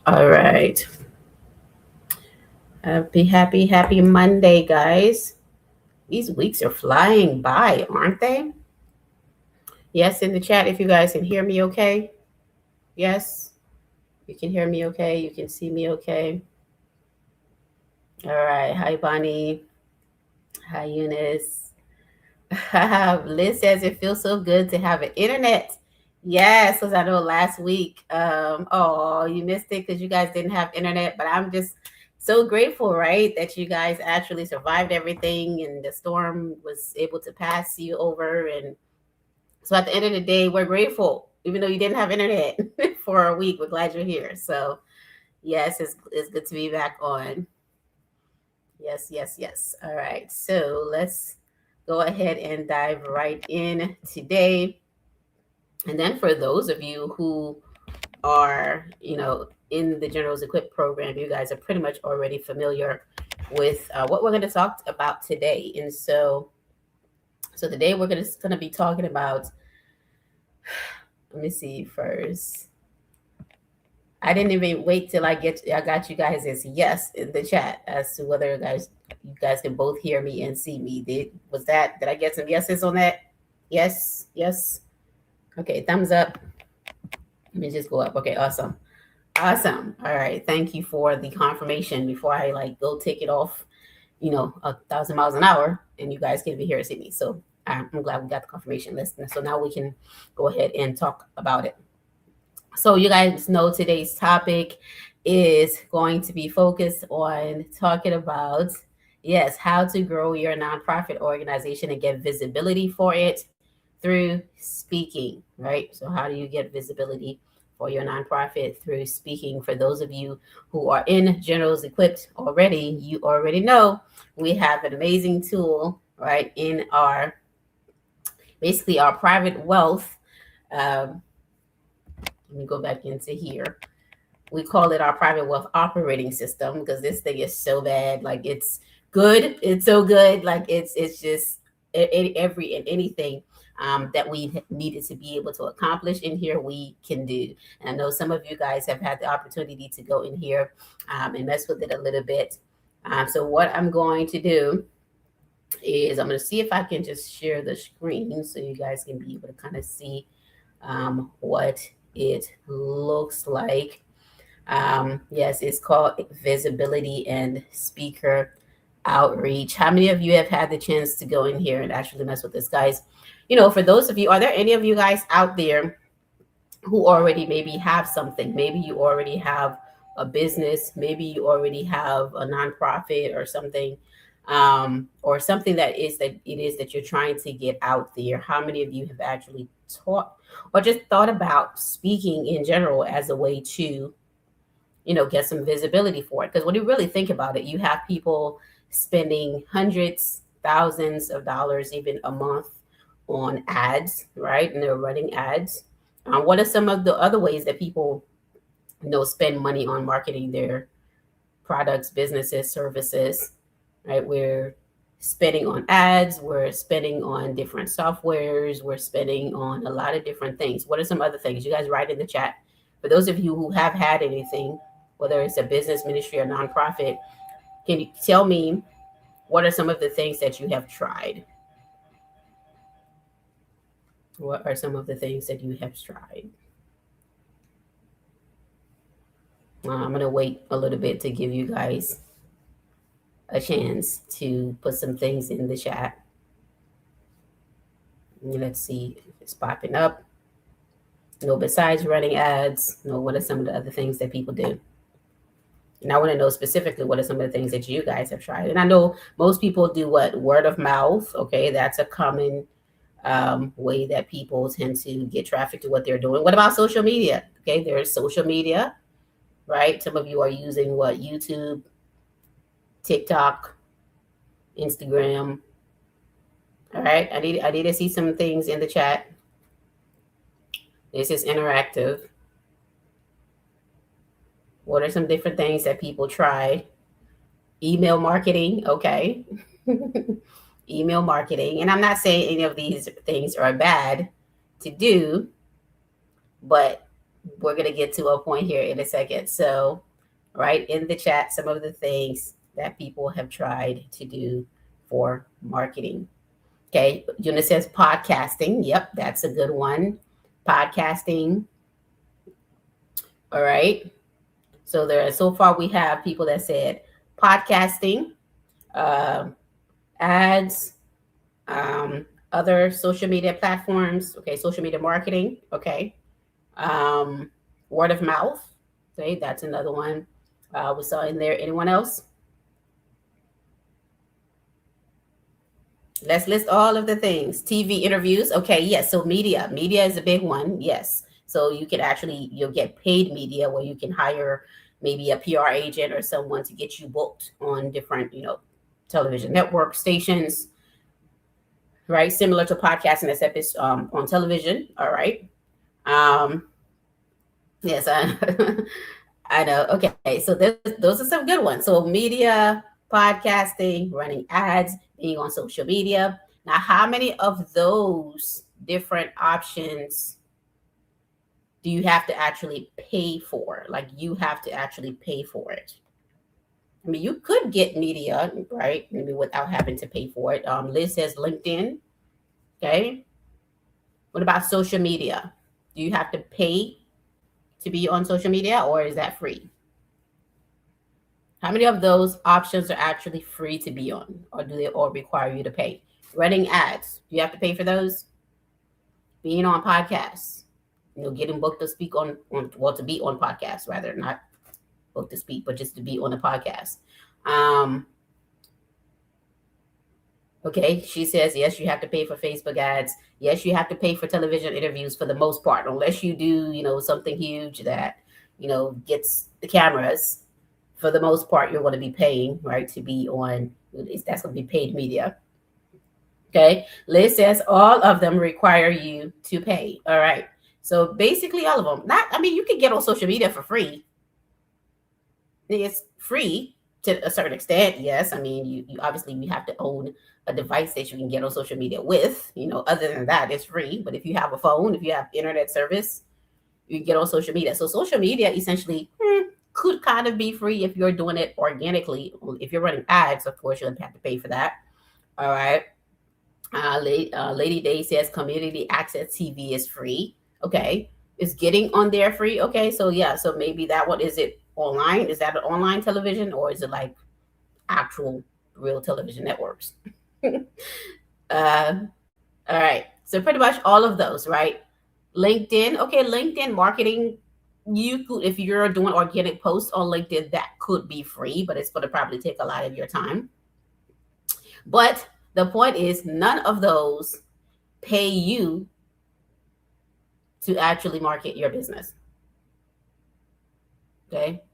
All right. Happy Monday, guys. These weeks are flying by, aren't they? Yes, in the chat, if you guys can hear me okay. Yes, you can hear me okay. You can see me okay. All right. Hi, Bonnie. Hi, Eunice. Liz says it feels so good to have an internet. Yes, because I know last week, oh, you missed it because you guys didn't have internet, but I'm just so grateful, right, that you guys actually survived everything and the storm was able to pass you over. And so at the end of the day, we're grateful, even though you didn't have internet for a week. We're glad you're here. So, yes, it's good to be back on. Yes, yes, yes. All right. So let's go ahead and dive right in today. And then for those of you who are, in the Generals Equip program, you guys are pretty much already familiar with what we're going to talk about today. And so today we're going to be talking about. Let me see first. I didn't even wait till I got you guys as yes in the chat as to whether you guys can both hear me and see me. Did I get some yeses on that? Yes, yes. Okay, thumbs up. Let me just go up. Okay, awesome. Awesome. All right. Thank you for the confirmation before I go take it off, 1,000 miles an hour, and you guys can be here and see me. So I'm glad we got the confirmation. Listen. So now we can go ahead and talk about it. So you guys know today's topic is going to be focused on talking about, yes, how to grow your nonprofit organization and get visibility for it through speaking, right? So how do you get visibility for your nonprofit through speaking? For those of you who are in Generals Equipped already, you already know we have an amazing tool, right, in basically our private wealth. Um, Let me go back into here. We call it our private wealth operating system because this thing is so bad. Like it's good. It's so good. Like it's just every and anything that we needed to be able to accomplish in here, we can do. And I know some of you guys have had the opportunity to go in here and mess with it a little bit. So what I'm going to do is I'm going to see if I can just share the screen so you guys can be able to kind of see what it looks like. Yes, it's called visibility and speaker outreach. How many of you have had the chance to go in here and actually mess with this, guys? For those of you, are there any of you guys out there who already maybe have something? Maybe you already have a business, maybe you already have a nonprofit or something that it is that you're trying to get out there. How many of you have actually taught or just thought about speaking in general as a way to get some visibility for it? Because when you really think about it, you have people spending hundreds, thousands of dollars, even a month on ads, right? And they're running ads. What are some of the other ways that people, spend money on marketing their products, businesses, services, right? We're spending on ads, we're spending on different softwares, we're spending on a lot of different things. What are some other things? You guys write in the chat. For those of you who have had anything, whether it's a business, ministry, or nonprofit, can you tell me what are some of the things that you have tried? What are some of the things that you have tried? I'm going to wait a little bit to give you guys a chance to put some things in the chat. Let's see if it's popping up. Besides running ads, what are some of the other things that people do? And I want to know specifically what are some of the things that you guys have tried. And I know most people do what? Word of mouth. Okay, that's a common way that people tend to get traffic to what they're doing. What about social media? Okay, there's social media, right? Some of you are using what? YouTube, TikTok, Instagram. All right, I need to see some things in the chat. This is interactive. What are some different things that people try? Email marketing, okay. Email marketing. And I'm not saying any of these things are bad to do, but we're going to get to a point here in a second. So write in the chat some of the things that people have tried to do for marketing. Okay, Eunice says podcasting. Yep, that's a good one. Podcasting. All right. So far we have people that said podcasting, uh, ads, other social media platforms. Okay, social media marketing. Okay, word of mouth. Okay, that's another one. We saw in there. Anyone else? Let's list all of the things. TV interviews. Okay, yes. So media. Media is a big one. Yes. So you can actually you'll get paid media where you can hire maybe a PR agent or someone to get you booked on different, television network stations, right? Similar to podcasting, except it's on television. All right. Um, yes, I know. Okay, so those are some good ones. So media, podcasting, running ads, being on social media. Now, how many of those different options do you have to actually pay for? Like you have to actually pay for it. I mean, you could get media, right? Maybe without having to pay for it. Liz says LinkedIn. Okay. What about social media? Do you have to pay to be on social media or is that free? How many of those options are actually free to be on, or do they all require you to pay? Running ads, do you have to pay for those? Being on podcasts, getting booked to speak to be on podcasts rather, not booked to speak, but just to be on a podcast. Okay, she says yes, you have to pay for Facebook ads. Yes, you have to pay for television interviews for the most part, unless you do, something huge that, gets the cameras. For the most part, you're going to be paying, right, to be on. That's going to be paid media. Okay, Liz says all of them require you to pay. All right, so basically all of them. You can get on social media for free. It's free to a certain extent, yes. You obviously you have to own a device that you can get on social media with. Other than that, it's free. But if you have a phone, if you have internet service, you can get on social media. So social media essentially could kind of be free if you're doing it organically. If you're running ads, of course, you'll have to pay for that. All right. Lady Day says community access TV is free. Okay. Is getting on there free? Okay. So yeah. So maybe that one, is it online? Is that an online television or is it like actual real television networks? All right. So pretty much all of those, right? LinkedIn. Okay. LinkedIn marketing. You could, if you're doing organic posts on LinkedIn, that could be free, but it's going to probably take a lot of your time. But the point is, none of those pay you to actually market your business. Okay.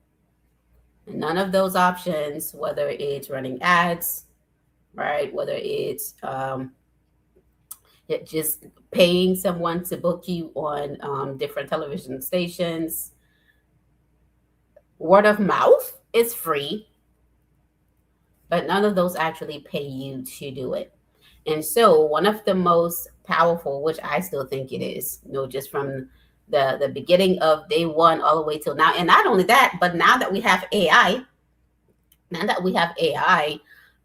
And none of those options, whether it's running ads, right, whether it's just paying someone to book you on different television stations. Word of mouth is free, but none of those actually pay you to do it. And so one of the most powerful, which I still think it is, just from the beginning of day one all the way till now. And not only that, but now that we have AI,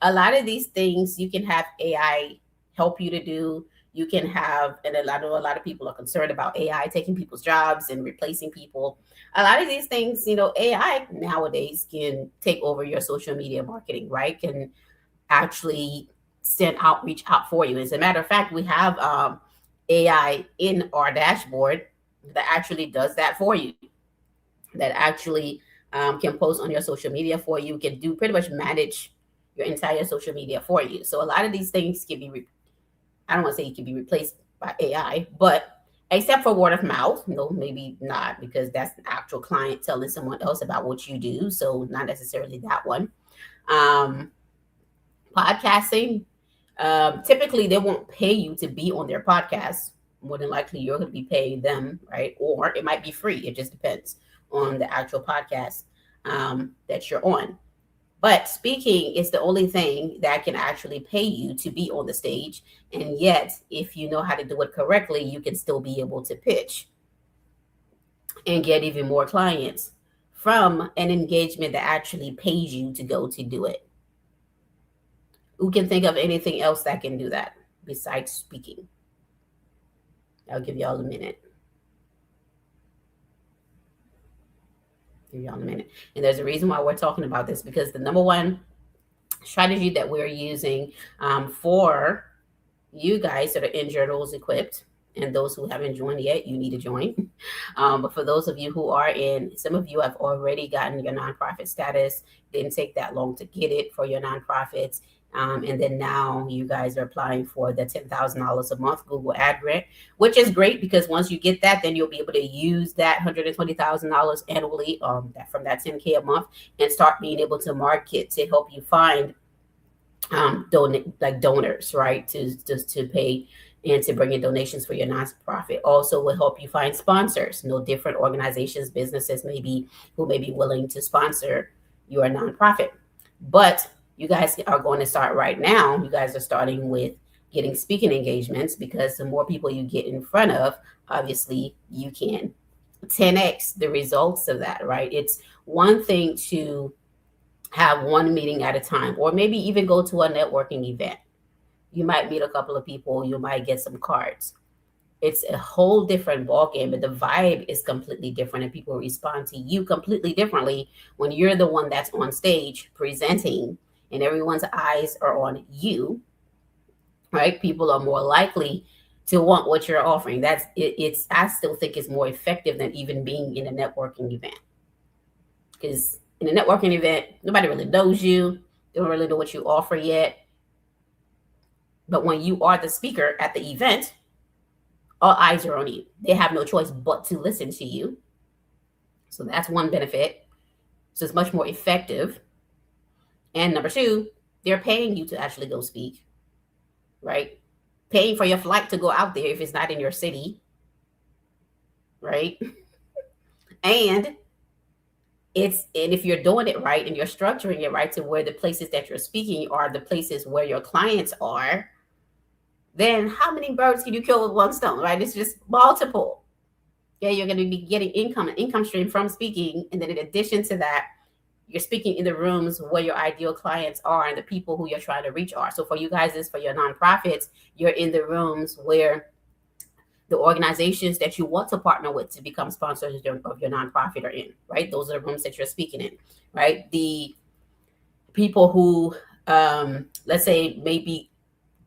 a lot of these things you can have AI help you to do. You can have, and a lot of people are concerned about AI taking people's jobs and replacing people. A lot of these things, AI nowadays can take over your social media marketing, right? Can actually send outreach out for you. As a matter of fact, we have AI in our dashboard that actually does that for you, that actually can post on your social media for you, can do pretty much manage your entire social media for you. So a lot of these things can be, I don't want to say it can be replaced by AI, but except for word of mouth, no, maybe not, because that's an actual client telling someone else about what you do. So not necessarily that one. Podcasting, typically they won't pay you to be on their podcast. More than likely you're going to be paying them, right? Or it might be free. It just depends on the actual podcast that you're on. But speaking is the only thing that can actually pay you to be on the stage. And yet, if you know how to do it correctly, you can still be able to pitch. and get even more clients from an engagement that actually pays you to go to do it. Who can think of anything else that can do that besides speaking? I'll give y'all a minute. Give y'all a minute. And there's a reason why we're talking about this, because the number one strategy that we're using for you guys that are in Journals Equipped, and those who haven't joined yet, you need to join. But for those of you who are in, some of you have already gotten your nonprofit status. Didn't take that long to get it for your nonprofits. And then now you guys are applying for the $10,000 a month Google Ad Grant, which is great, because once you get that, then you'll be able to use that $120,000 annually from that 10K a month, and start being able to market to help you find donors, right, to pay and to bring in donations for your nonprofit. Also will help you find sponsors. Different organizations, businesses who may be willing to sponsor your nonprofit. But you guys are going to start right now. You guys are starting with getting speaking engagements, because the more people you get in front of, obviously you can 10x the results of that, right? It's one thing to have one meeting at a time, or maybe even go to a networking event. You might meet a couple of people, you might get some cards. It's a whole different ballgame, but the vibe is completely different, and people respond to you completely differently when you're the one that's on stage presenting and everyone's eyes are on you, right? People are more likely to want what you're offering. I still think it's more effective than even being in a networking event, because in a networking event, nobody really knows you. They don't really know what you offer yet. But when you are the speaker at the event, all eyes are on you. They have no choice but to listen to you. So that's one benefit. So it's much more effective. And number two, they're paying you to actually go speak, right? Paying for your flight to go out there if it's not in your city, right? And if you're doing it right and you're structuring it right to where the places that you're speaking are the places where your clients are, then how many birds can you kill with one stone, right? It's just multiple. Yeah, you're going to be getting an income stream from speaking. And then in addition to that, you're speaking in the rooms where your ideal clients are and the people who you're trying to reach are. So for you guys, for your nonprofits, you're in the rooms where the organizations that you want to partner with to become sponsors of your nonprofit are in, right? Those are the rooms that you're speaking in, right? The people who, let's say, may be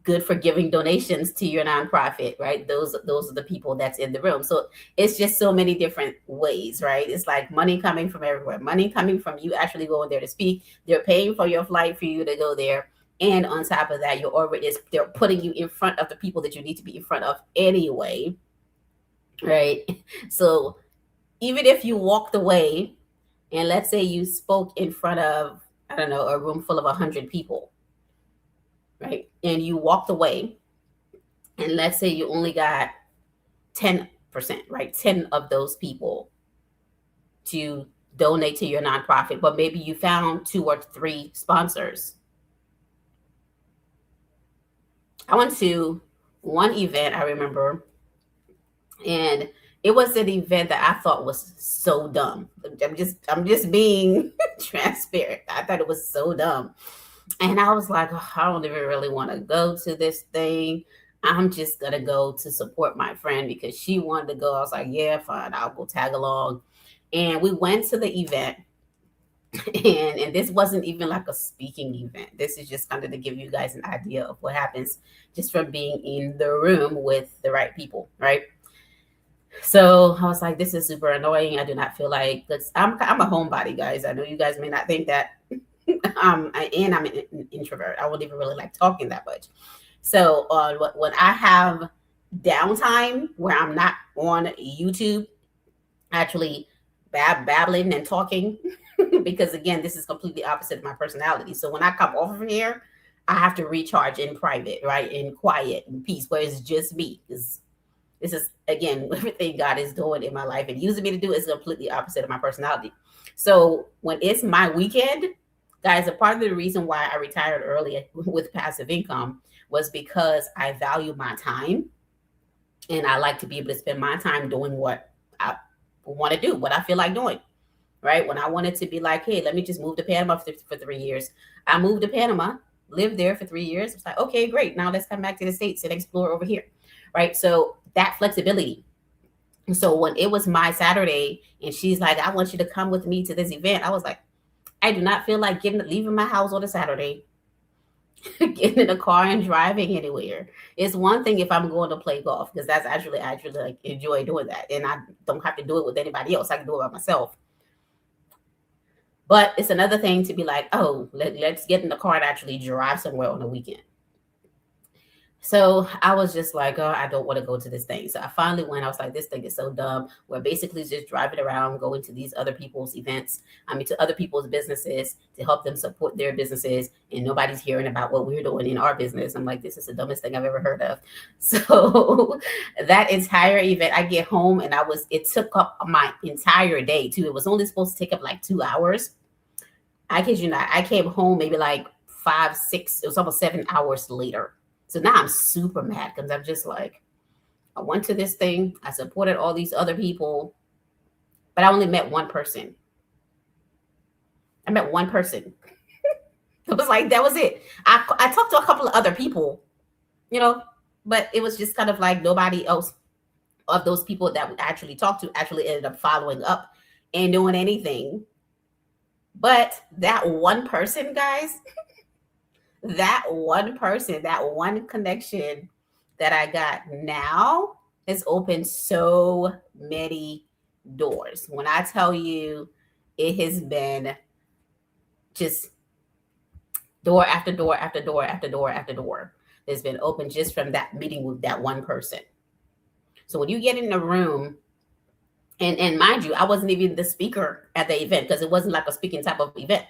good for giving donations to your nonprofit, right? Those are the people that's in the room. So it's just so many different ways, right? It's like money coming from everywhere, money coming from you actually going there to speak. They're paying for your flight for you to go there. And on top of that, they're putting you in front of the people that you need to be in front of anyway, right? So even if you walked away and let's say you spoke in front of, I don't know, a room full of 100 people, right? And you walked away and let's say you only got 10%, right? 10 of those people to donate to your nonprofit, but maybe you found 2 or 3 sponsors. I went to one event, I remember, and it was an event that I thought was so dumb. I'm just being transparent. I thought it was so dumb. And I was like, oh, I don't even really want to go to this thing. I'm just going to go to support my friend because she wanted to go. I was like, yeah, fine. I'll go tag along. And we went to the event. And this wasn't even like a speaking event. This is just kind of to give you guys an idea of what happens just from being in the room with the right people, right? So I was like, this is super annoying. I do not feel like I'm a homebody, guys. I know you guys may not think that. I'm an introvert. I won't even really like talking that much. So when I have downtime where I'm not on YouTube, actually babbling and talking, because again, this is completely opposite of my personality. So when I come off of here, I have to recharge in private, right? In quiet and peace, where it's just me. Because this is, again, everything God is doing in my life and using me to do is completely opposite of my personality. So when it's my weekend, guys, a part of the reason why I retired early with passive income was because I value my time and I like to be able to spend my time doing what want to do, what I feel like doing, right? When I wanted to be like, hey, let me just move to Panama for 3 years, I moved to Panama, lived there for 3 years. It's like, okay, great. Now let's come back to the States and explore over here, right? So that flexibility. So when it was my Saturday and she's like, I want you to come with me to this event, I was like, I do not feel like leaving my house on a Saturday, getting in a car and driving anywhere. It's one thing if I'm going to play golf, because that's actually like enjoy doing that, and I don't have to do it with anybody else. I can do it by myself. But it's another thing to be like, oh, let's get in the car and actually drive somewhere on the weekend. So I was just like, oh, I don't want to go to this thing. So I finally went. I was like, this thing is so dumb. We're basically just driving around, going to these other people's events. To other people's businesses to help them support their businesses. And nobody's hearing about what we're doing in our business. I'm like, this is the dumbest thing I've ever heard of. So that entire event, I get home and it took up my entire day too. It was only supposed to take up like 2 hours. I kid you not. I came home maybe like 5, 6, it was almost 7 hours later. So now I'm super mad because I'm just like, I went to this thing, I supported all these other people, but I only met one person. I met one person. It was like, that was it. I talked to a couple of other people, but it was just kind of like nobody else of those people that we actually talked to actually ended up following up and doing anything. But that one person, guys, that one person, that one connection that I got now has opened so many doors. When I tell you, it has been just door after door after door after door after door that's been open just from that meeting with that one person. So when you get in the room, and mind you, I wasn't even the speaker at the event because it wasn't like a speaking type of event.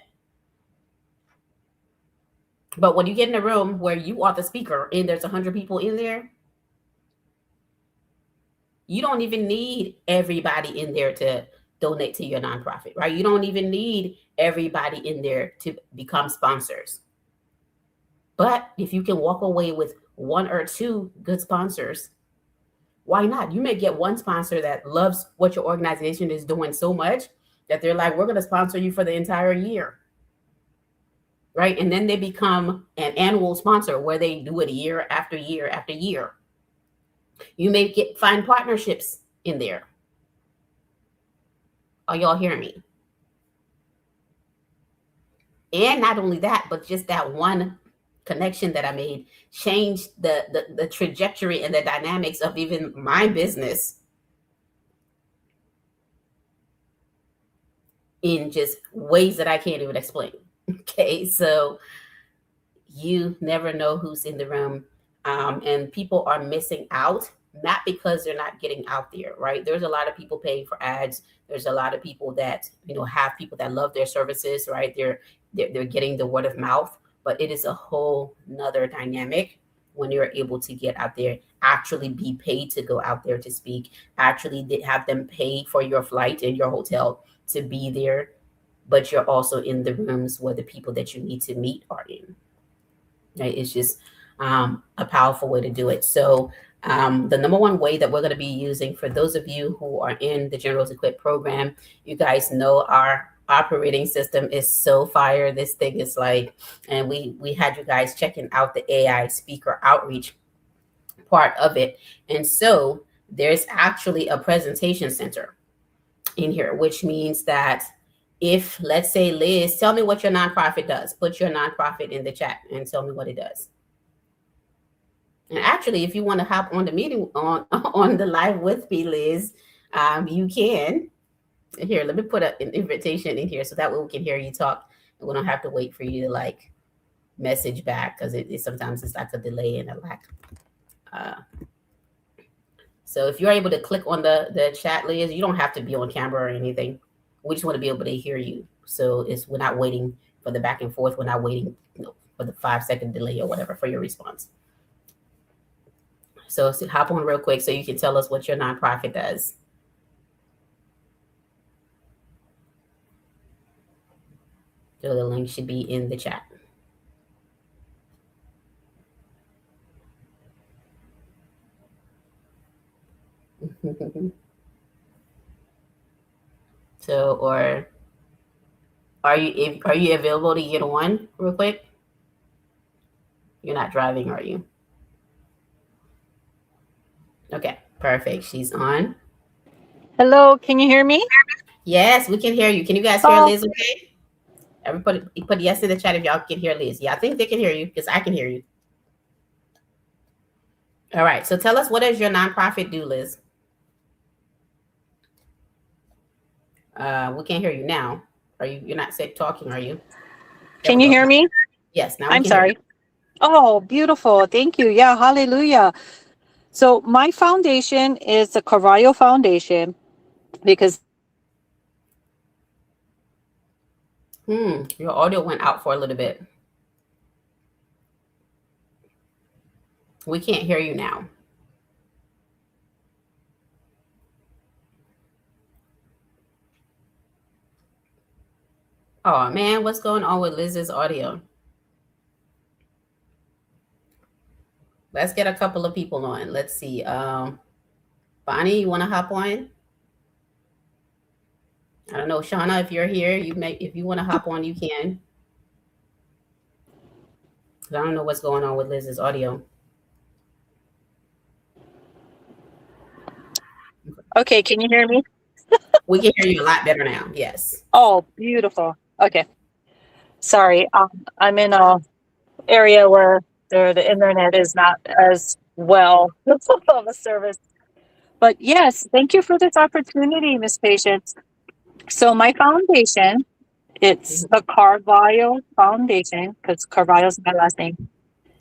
But when you get in a room where you are the speaker and there's 100 people in there, you don't even need everybody in there to donate to your nonprofit, right? You don't even need everybody in there to become sponsors. But if you can walk away with 1 or 2 good sponsors, why not? You may get one sponsor that loves what your organization is doing so much that they're like, we're going to sponsor you for the entire year. Right? And then they become an annual sponsor where they do it year after year after year. You may find partnerships in there. Are y'all hearing me? And not only that, but just that one connection that I made changed the trajectory and the dynamics of even my business in just ways that I can't even explain. Okay, so you never know who's in the room, and people are missing out, not because they're not getting out there, right? There's a lot of people paying for ads. There's a lot of people that have people that love their services, right? They're getting the word of mouth, but it is a whole nother dynamic when you're able to get out there, actually be paid to go out there to speak, actually have them pay for your flight and your hotel to be there, but you're also in the rooms where the people that you need to meet are in. Right? It's just a powerful way to do it. So the number one way that we're going to be using for those of you who are in the Generals Equip program, you guys know our operating system is so fire. This thing is like, and we had you guys checking out the AI speaker outreach part of it. And so there's actually a presentation center in here, which means that if, let's say, Liz, tell me what your nonprofit does. Put your nonprofit in the chat and tell me what it does. And actually, if you want to hop on the meeting on the live with me, Liz, you can. Here, let me put an invitation in here so that way we can hear you talk, and we don't have to wait for you to like message back because it sometimes it's like a delay and a lack. So if you're able to click on the chat, Liz, you don't have to be on camera or anything. We just want to be able to hear you. So we're not waiting for the back and forth. We're not waiting for the 5-second delay or whatever for your response. So hop on real quick so you can tell us what your nonprofit does. So the link should be in the chat. So, or are you available to get on real quick? You're not driving, are you? Okay, perfect. She's on. Hello, can you hear me? Yes, we can hear you. Can you guys hear Oh, Liz? Okay. Everybody, put yes in the chat if y'all can hear Liz. Yeah, I think they can hear you because I can hear you. All right. So tell us, what does your nonprofit do, Liz? We can't hear you now. Are you? You're not said talking, are you? There can we you go. hear me? Yes, now we I'm can hear you. sorry. Oh, beautiful. Thank you. Yeah, hallelujah. So, my foundation is the Carvalho Foundation because Your audio went out for a little bit. We can't hear you now. Oh man, what's going on with Liz's audio? Let's get a couple of people on. Let's see. Bonnie, you want to hop on? I don't know, Shauna, if you're here, if you want to hop on, you can. 'Cause I don't know what's going on with Liz's audio. okay, can you hear me? We can hear you a lot better now. Yes. Oh, beautiful. Okay. Sorry. I'm in a area where the internet is not as well of a service. But yes, thank you for this opportunity, Miss Patience. So my foundation, it's Mm-hmm. the Carvalho Foundation, because Carvalho is my last name.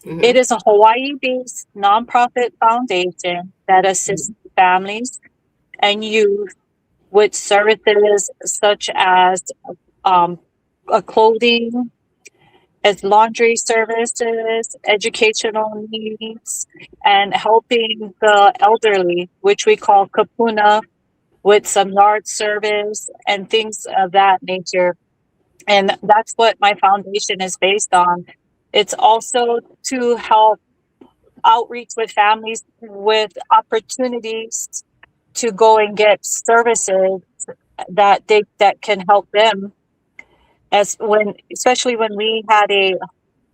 It Mm-hmm. is a Hawaii-based nonprofit foundation that assists families and youth with services such as um, clothing, as laundry services, educational needs, and helping the elderly, which we call kapuna, with some yard service and things of that nature. And that's what my foundation is based on. It's also to help outreach with families with opportunities to go and get services that can help them, as when especially when we had a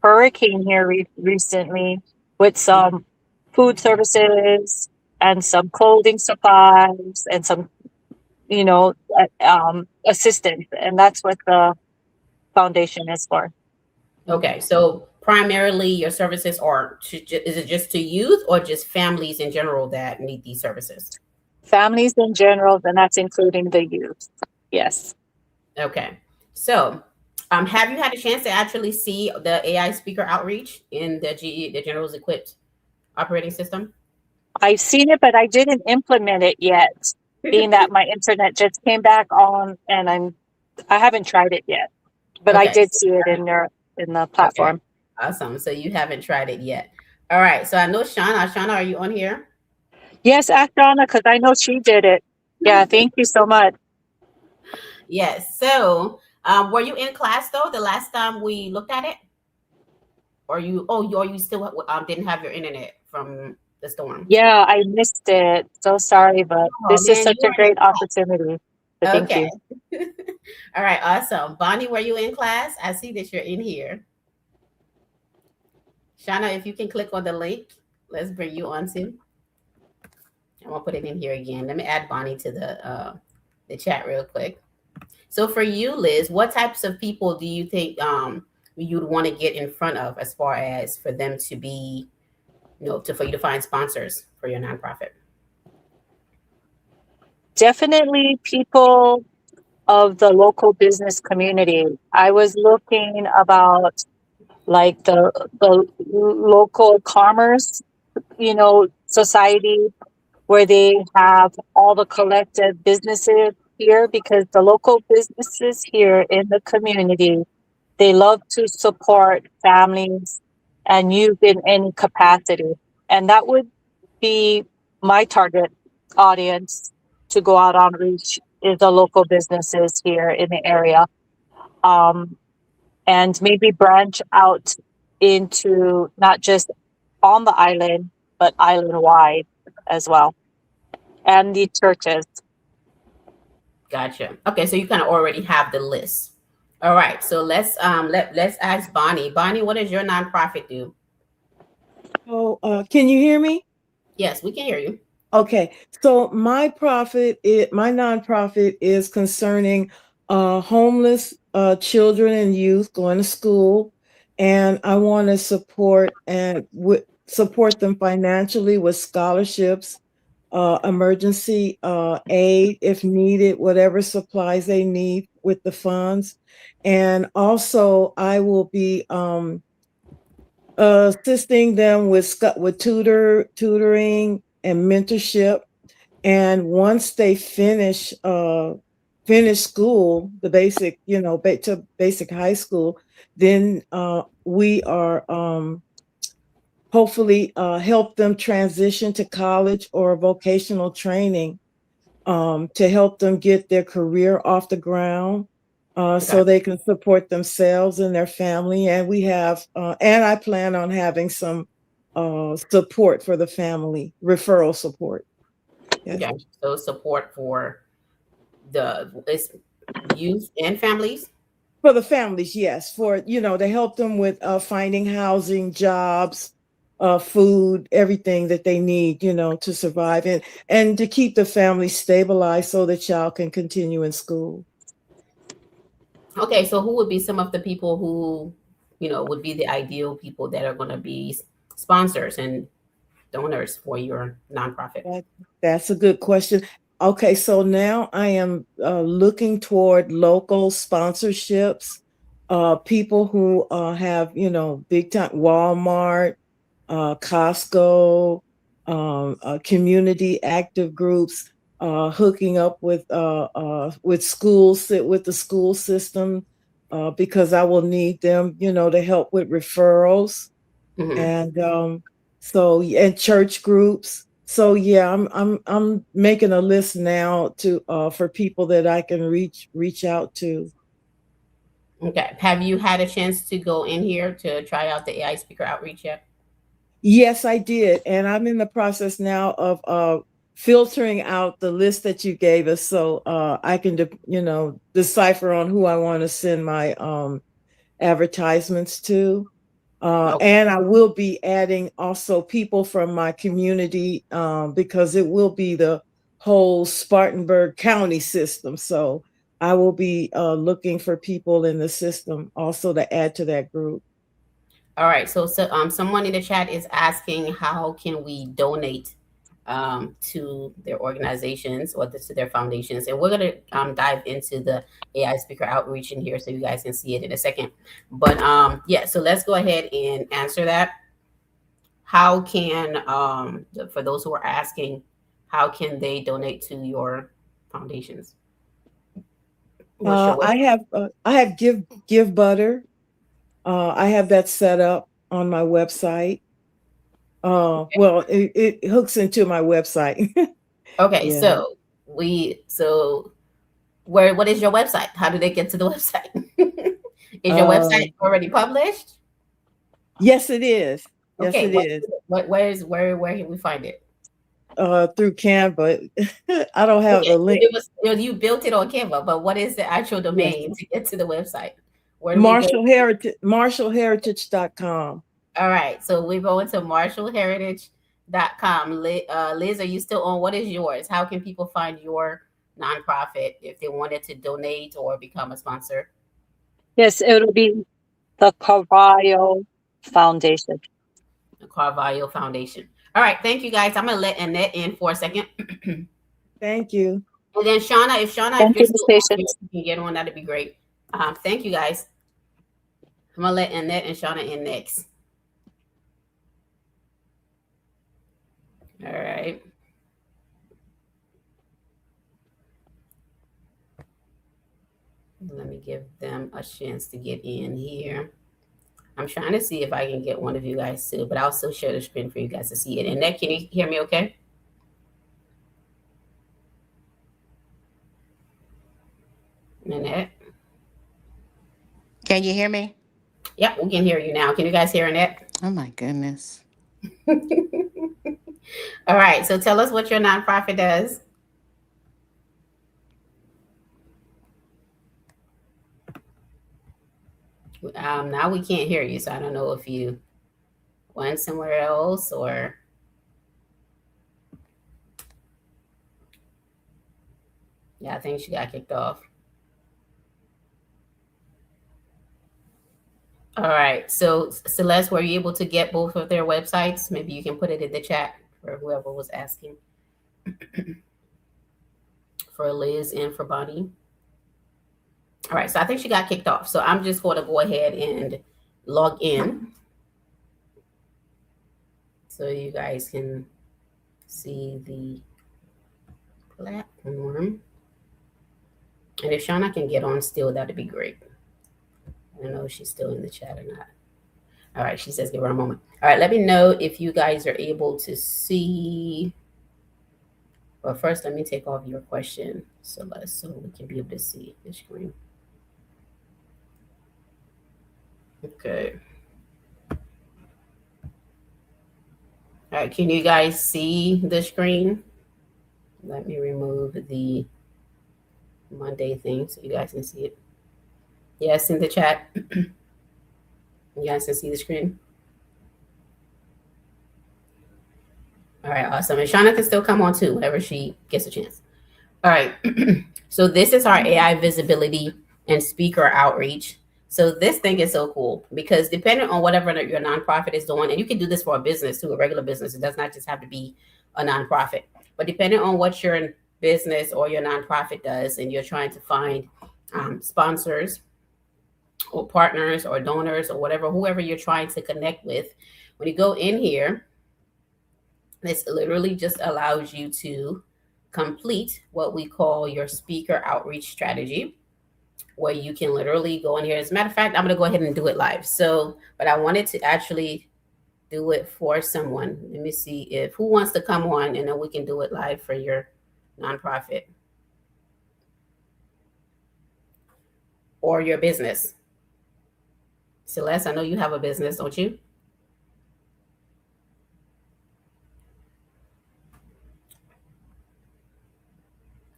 hurricane here recently, with some food services and some clothing supplies and some assistance, and that's what the foundation is for. Okay, so primarily your services are is it just to youth or just families in general that need these services? Families in general, and that's including the youth. Yes. Okay, so have you had a chance to actually see the AI speaker outreach in the the General's Equipped operating system? I've seen it, but I didn't implement it yet, being that my internet just came back on, and I haven't tried it yet. But I Okay, did see it in there in the okay, platform. awesome. So you haven't tried it yet. All right, so I know Shauna. Shauna, are you on here? Yes, ask Donna because I know she did it. Yeah, thank you so much. Yes. So, were you in class though the last time we looked at it? Or you? Oh, you still didn't have your internet from the storm? Yeah, I missed it. So sorry, but Oh this is man, such a great opportunity. So thank okay. you. All right, awesome. Bonnie, were you in class? I see that you're in here. Shauna, if you can click on the link, let's bring you on to. I'm gonna put it in here again. Let me add Bonnie to the chat real quick. So for you, Liz, what types of people do you think you'd want to get in front of as far as for them to be, for you to find sponsors for your nonprofit? Definitely people of the local business community. I was looking about like the local commerce, society, where they have all the collective businesses here, because the local businesses here in the community, they love to support families and youth in any capacity. And that would be my target audience to go out on reach, is the local businesses here in the area. Um, and maybe branch out into not just on the island, but island wide as well. And the churches. Gotcha. Okay, so you kind of already have the list. All right, so let's ask Bonnie. Bonnie, what does your nonprofit do? Oh, can you hear me? Yes, we can hear you. Okay, so my nonprofit is concerning homeless children and youth going to school, and I want to support them financially with scholarships, emergency aid if needed, whatever supplies they need with the funds, and also I will be assisting them with tutoring and mentorship. And once they finish school, the basic, to basic high school, then we are hopefully help them transition to college or vocational training to help them get their career off the ground Okay. so they can support themselves and their family. And and I plan on having some support for the family, referral support. Yes. Okay. So support for the it's youth and families. For the families, yes, to help them with finding housing, jobs, food, everything that they need, to survive and to keep the family stabilized so the child can continue in school. Okay, so who would be some of the people who, would be the ideal people that are going to be sponsors and donors for your nonprofit? That's a good question. Okay, so now I am looking toward local sponsorships, people who have, big time Walmart, Costco, community active groups, hooking up with schools, with the school system, because I will need them, to help with referrals Hmm. and and church groups. So yeah, I'm making a list now to for people that I can reach out to. Okay. Have you had a chance to go in here to try out the AI speaker outreach yet? Yes, I did, and I'm in the process now of filtering out the list that you gave us, so I can decipher on who I want to send my advertisements to. Okay. And I will be adding also people from my community because it will be the whole Spartanburg County system. So I will be looking for people in the system also to add to that group. All right. So someone in the chat is asking how can we donate to their organizations or to their foundations, and we're gonna dive into the AI speaker outreach in here so you guys can see it in a second. But yeah, so let's go ahead and answer that. How can for those who are asking, how can they donate to your foundations? What's your website? I have Give Butter. I have that set up on my website. Well, it hooks into my website. Okay, Yeah. so what is your website? How do they get to the website? Is your Uh, website already published? yes, it is. Yes, Okay, it is. where can we find it? Through Canva. I don't have Okay, the link. you built it on Canva, but what is the actual Yes. domain to get to the website? Where do we go? Marshallheritage.com. All right, so we go into marshallheritage.com. Liz, are you still on? What is yours? How can people find your nonprofit if they wanted to donate or become a sponsor? Yes, it'll be the Carvalho Foundation. The Carvalho Foundation. All right, thank you guys. I'm gonna let Annette in for a second. Thank you. And then Shauna, if Thank you're you, still on, Patience. if you can get on, that'd be great. Thank you guys. I'm gonna let Annette and Shauna in next. All right. Let me give them a chance to get in here. I'm trying to see if I can get one of you guys too, but I'll still share the screen for you guys to see it. Annette, can you hear me okay? Annette? Can you hear me? Yep, we can hear you now. Can you guys hear Annette? Oh my goodness. All right, so tell us what your nonprofit does. Now we can't hear you, so I don't know if you went somewhere else or. Yeah, I think she got kicked off. All right. So Celeste, were you able to get both of their websites? Maybe you can put it in the chat for whoever was asking. For Liz and for Bonnie. All right. So I think she got kicked off. So I'm just going to go ahead and log in so you guys can see the platform. And if Shauna can get on still, that'd be great. I don't know if she's still in the chat or not. All right, she says give her a moment. All right, let me know if you guys are able to see. Well, first, let me take off your question, Celeste, so we can be able to see the screen. Okay. All right, can you guys see the screen? Let me remove the Monday thing so you guys can see it. Yes, in the chat. You guys can see the screen. All right, awesome. And Shauna can still come on too, whenever she gets a chance. All right. So this is our AI visibility and speaker outreach. So this thing is so cool because depending on whatever your nonprofit is doing, and you can do this for a business too, a regular business. It does not just have to be a nonprofit, but depending on what your business or your nonprofit does, and you're trying to find sponsors or partners or donors or whatever, whoever you're trying to connect with, when you go in here, this literally just allows you to complete what we call your speaker outreach strategy, where you can literally go in here. As a matter of fact, I'm going to go ahead and do it live. So, but I wanted to actually do it for someone. Let me see if who wants to come on, and then we can do it live for your nonprofit or your business. Celeste, I know you have a business, don't you?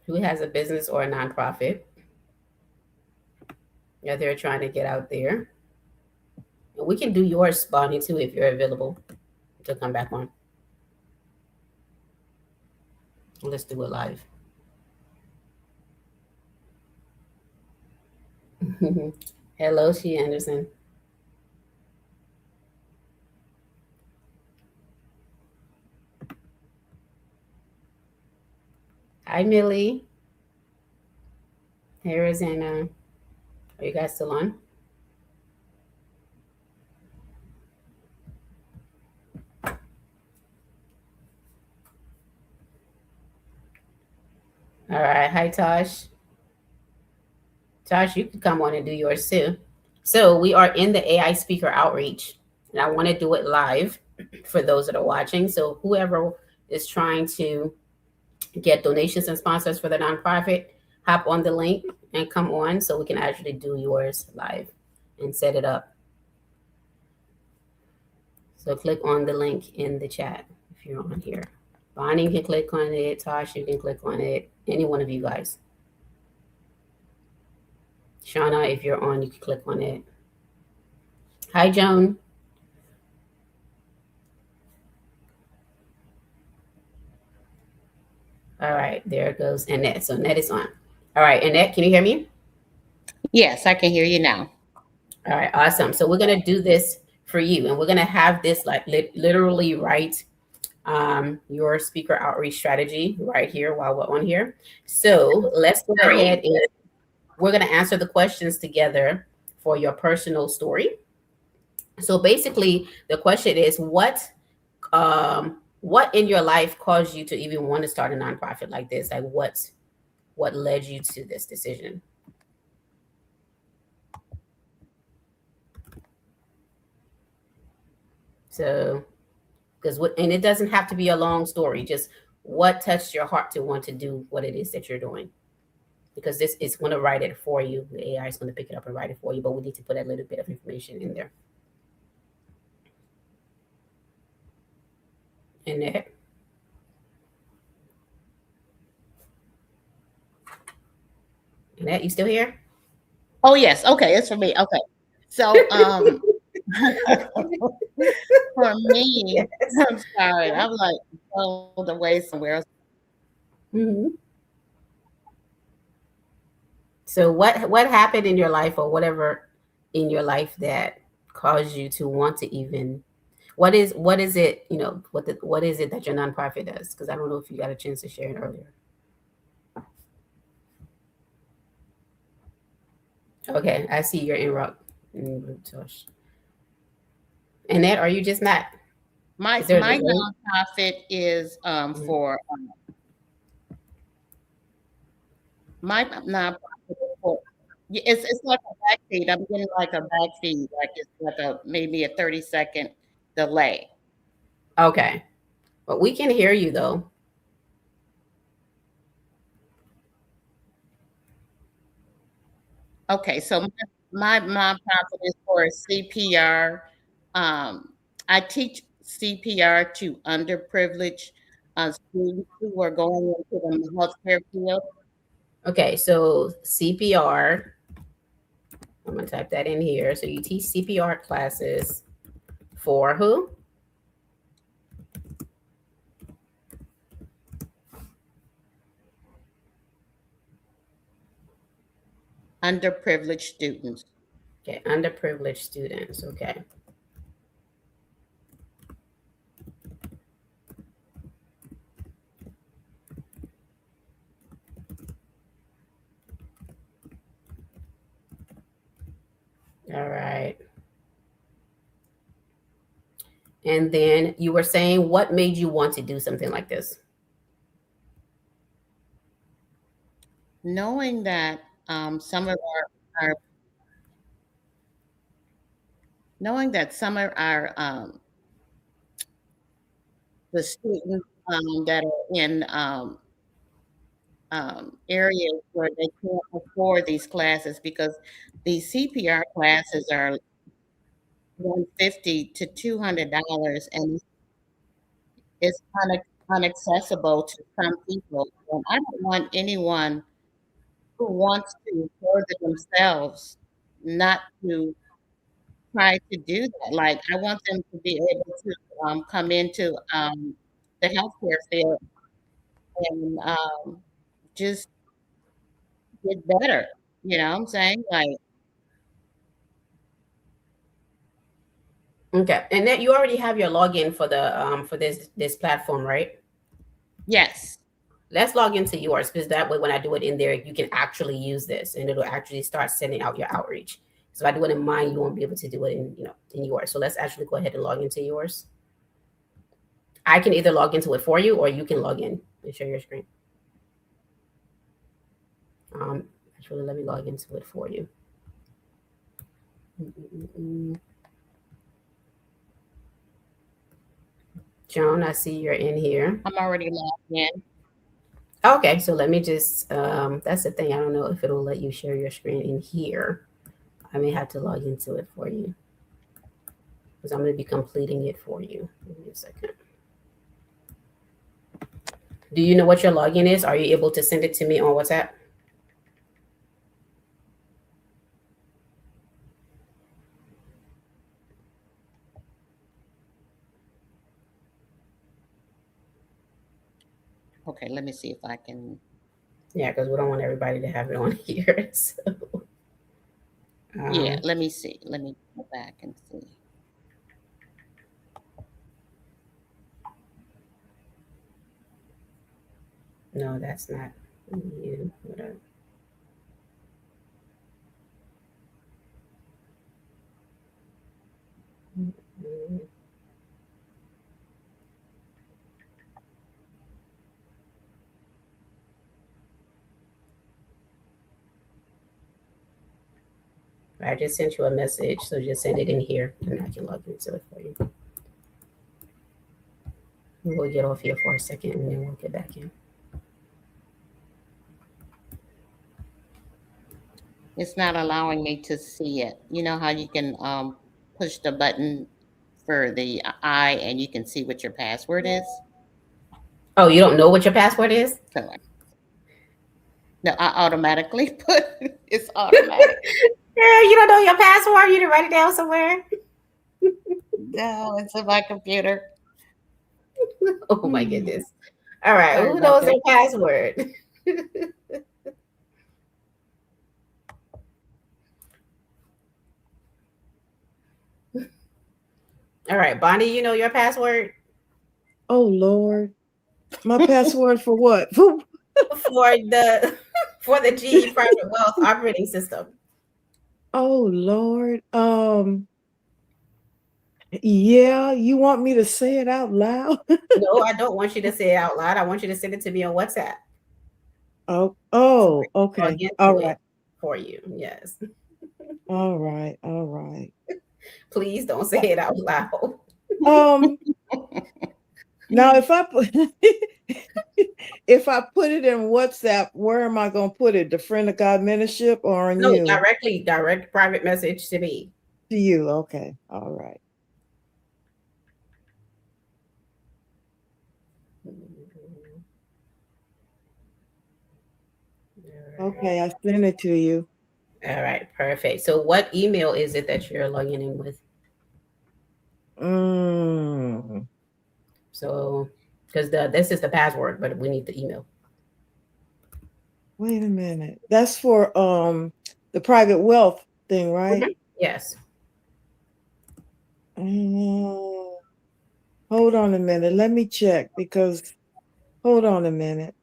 Who has a business or a nonprofit? Yeah, they're trying to get out there. And we can do yours, Bonnie, too, if you're available to come back on. Let's do it live. Hello, She Anderson. Hi, Millie. Hey, Rosanna. Are you guys still on? All right. Hi, Tosh. Tosh, you can come on and do yours too. So we are in the AI speaker outreach, and I want to do it live for those that are watching. So whoever is trying to get donations and sponsors for the nonprofit, hop on the link and come on so we can actually do yours live and set it up. So click on the link in the chat if you're on here. Bonnie can click on it. Tosh, you can click on it. Any one of you guys. Shauna, if you're on, you can click on it. Hi, Joan. All right, there goes Annette. So Annette is on. All right, Annette, can you hear me? Yes, I can hear you now. All right, awesome. So we're gonna do this for you, and we're gonna have this like literally write your speaker outreach strategy right here while we're on here. So let's go ahead and we're gonna answer the questions together for your personal story. So basically, the question is what in your life caused you to even want to start a nonprofit like this? Like what led you to this decision? So, and it doesn't have to be a long story, just what touched your heart to want to do what it is that you're doing. Because this is going to write it for you. The AI is going to pick it up and write it for you, but we need to put a little bit of information in there. Annette. Annette, you still here? Oh, yes. Okay. It's for me. Okay. So for me, I'm sorry, I'm like pulled away somewhere else. Mhm. So what happened in your life or whatever in your life that caused you to want to even what is it, what is it that your nonprofit does? Because I don't know if you got a chance to share it earlier. Okay, I see you're in rock. Annette, are you just not? My Is there a my delay? nonprofit is for my nonprofit is for it's like a backfeed. I'm getting like a backfeed, like it's like a maybe a 30-second delay. Okay, but we can hear you though. Okay, so my nonprofit is for CPR. I teach CPR to underprivileged students who are going into the healthcare field. Okay, so CPR. I'm gonna type that in here. So you teach CPR classes for who? Underprivileged students. Okay, underprivileged students. Okay. All right. And then you were saying what made you want to do something like this? Knowing that some of our knowing that some of our the students that are in areas where they can't afford these classes because these CPR classes are $150 to $200, and it's unaccessible to some people. And I don't want anyone who wants to further themselves not to try to do that. Like, I want them to be able to come into the healthcare field and just get better. You know what I'm saying? Like, Okay. And then you already have your login for this platform, right? yes. Let's log into yours because that way when I do it in there, you can actually use this and it'll actually start sending out your outreach. So if I do it in mine, you won't be able to do it in yours. So let's actually go ahead and log into yours. I can either log into it for you or you can log in and share your screen. Actually, let me log into it for you. Joan, I see you're in here. I'm already logged in. Okay, so let me just, that's the thing. I don't know if it'll let you share your screen in here. I may have to log into it for you because I'm going to be completing it for you. Give me a second. Do you know what your login is? Are you able to send it to me on WhatsApp? Okay, let me see if I can. Yeah, because we don't want everybody to have it on here. So, Yeah, let me see. Let me go back and see. No, that's not you. Whatever. I just sent you a message, so just send it in here and I can log into it for you. We'll get off here for a second and then we'll get back in. It's not allowing me to see it. You know how you can push the button for the I and you can see what your password is? Oh, you don't know what your password is? Correct. No, I automatically put it's automatic. Girl, you don't know your password? You didn't write it down somewhere? No, it's in my computer. Oh my goodness. All right. Sorry Who about knows that. their password? All right, Bonnie, you know your password Oh Lord. My password for what? for the for the GE private wealth operating system. Oh Lord. Yeah, you want me to say it out loud? No, I don't want you to say it out loud. I want you to send it to me on WhatsApp. Oh, Log okay. into All it right. for you. Yes. All right. All right. Please don't say it out loud. Um, now if I put if I put it in WhatsApp, where am I gonna put it? The Friend of God Mentorship or on No, you? direct private message to me. To you. Okay. All right. Okay, I sent it to you. All right, perfect. So what email is it that you're logging in with? So because this is the password, but we need the email. Wait a minute. That's for the private wealth thing, right? Yes. Hold on a minute. Let me check because hold on a minute.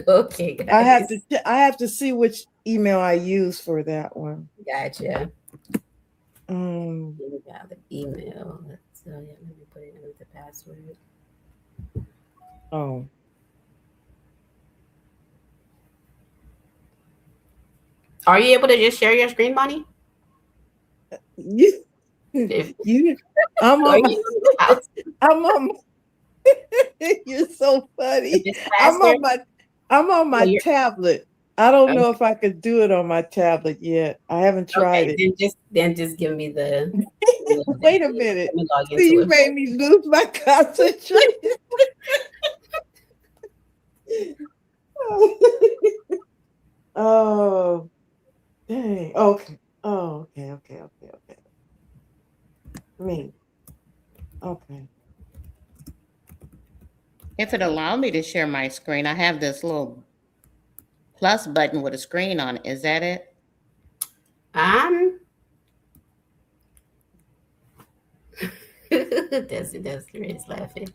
Okay, guys. I have to see which email I use for that one. Gotcha. Um, Valid email. So yeah, let me put it in with the password. oh. Are you able to just share your screen, Bonnie? You, If, I'm are on my, you in the house? I'm on you're so funny. Just I'm faster? on my you're- tablet. I don't know Okay. if I could do it on my tablet yet. I haven't tried Okay, it. then just give me the Wait a minute. let me log See, into you it. made me lose my concentration. Oh, dang. Okay. Oh, okay. Me. Okay. If it allow me to share my screen, I have this little plus button with a screen on it. Is that it? Desiree is laughing.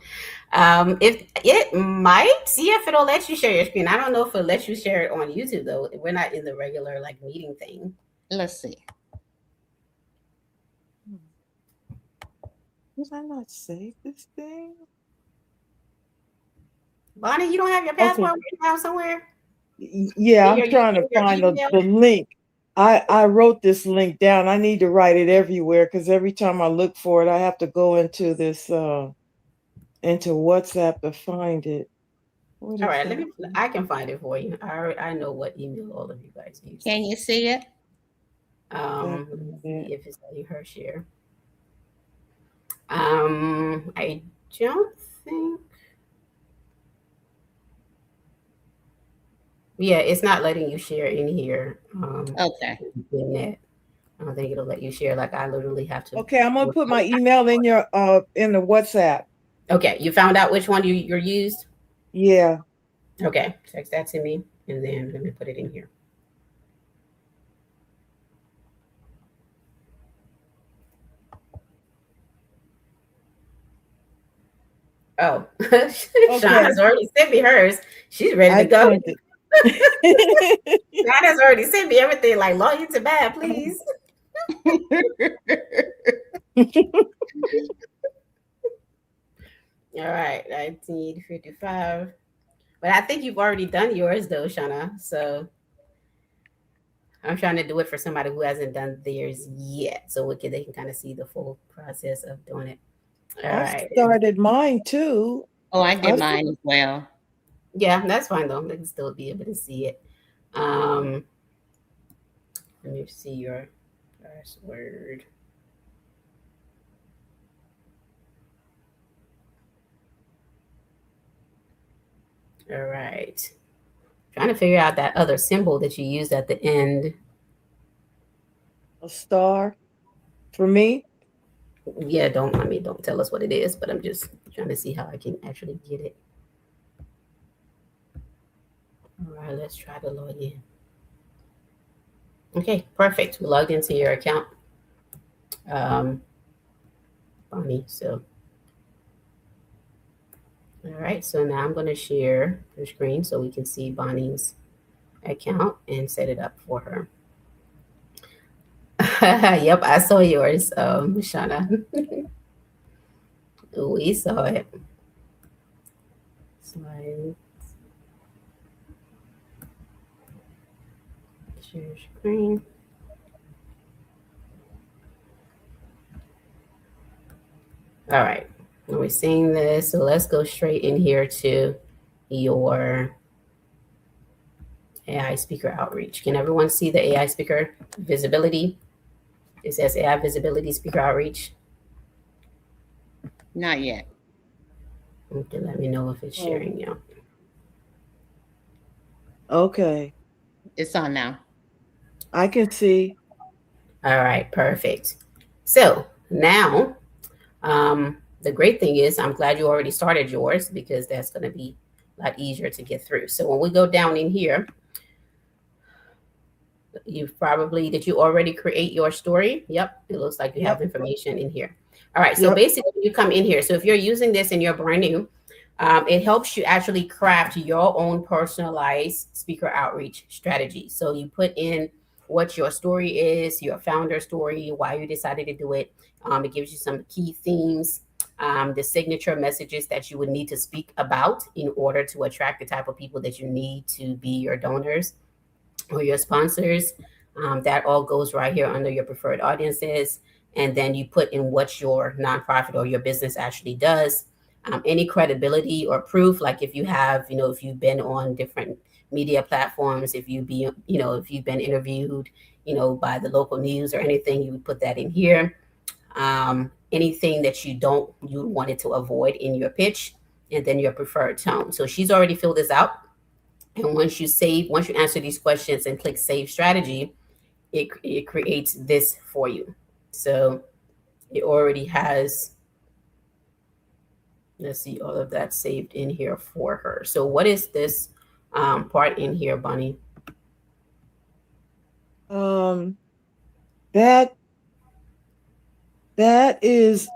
If it might see if it'll let you share your screen. I don't know if it'll let you share it on YouTube though. We're not in the regular like meeting thing. Let's see. Did I not save this thing? Bonnie, you don't have your password written down somewhere? Yeah, In I'm your trying to in your find email? the link. I wrote this link down. I need to write it everywhere because every time I look for it, I have to go into this into WhatsApp to find it. What All is right, that? I can find it for you. I know what email all of you guys use. Can you see it? Let me see if it's letting her share. I don't think. Yeah, it's not letting you share in here. Okay. In that. I don't think it'll let you share. Like I literally have to. Okay, I'm gonna put my email in your in the WhatsApp. Okay, you found out which one you're used. Yeah. Okay, text that to me, and then let me put it in here. Oh, Shauna's already sent me hers. She's ready to go. Shauna's already sent me everything. Like log into bad, please. All right, 1955. But I think you've already done yours though, Shauna. So I'm trying to do it for somebody who hasn't done theirs yet, so they can kind of see the full process of doing it. All right. Started mine too. Oh, I did mine as well. Yeah, that's fine though. They can still be able to see it. Let me see your password. All right. Trying to figure out that other symbol that you used at the end a star for me. Yeah, don't tell us what it is, but I'm just trying to see how I can actually get it. All right, let's try to log in. Okay, perfect. We logged into your account, Bonnie. So, all right. So now I'm going to share the screen so we can see Bonnie's account and set it up for her. Yep, I saw yours, Shauna. We saw it. Slide, share screen. All right, we're seeing this. So let's go straight in here to your AI speaker outreach. Can everyone see the AI speaker visibility? It says AI visibility speaker outreach. Not yet. Okay, let me know if it's sharing now. Okay, It's on now. I can see. All right, perfect. So now, the great thing is I'm glad you already started yours because that's going to be a lot easier to get through. So when we go down in here, did you already create your story? Yep, it looks like you have information in here. All right, so Yep. basically you come in here. So if you're using this and you're brand new, it helps you actually craft your own personalized speaker outreach strategy. So you put in what your story is, your founder story, why you decided to do it. It gives you some key themes, the signature messages that you would need to speak about in order to attract the type of people that you need to be your donors or your sponsors. That all goes right here under your preferred audiences. And then you put in what your nonprofit or your business actually does. Any credibility or proof, like if you have, if you've been on different media platforms, if you've been interviewed, by the local news or anything, you would put that in here. Anything that you wanted to avoid in your pitch, and then your preferred tone. So she's already filled this out. And once you answer these questions and click save strategy, it creates this for you. So it already has, let's see, all of that saved in here for her. So what is this part in here, Bonnie? That is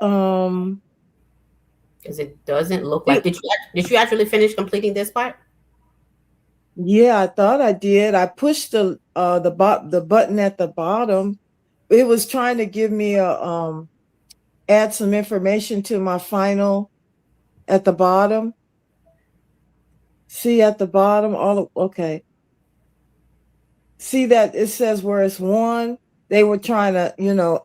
because it doesn't look like, did you actually finish completing this part? Yeah, I thought I did. I pushed the button at the bottom. It was trying to give me a add some information to my final at the bottom. See at the bottom, okay. See that it says where it's one. They were trying to,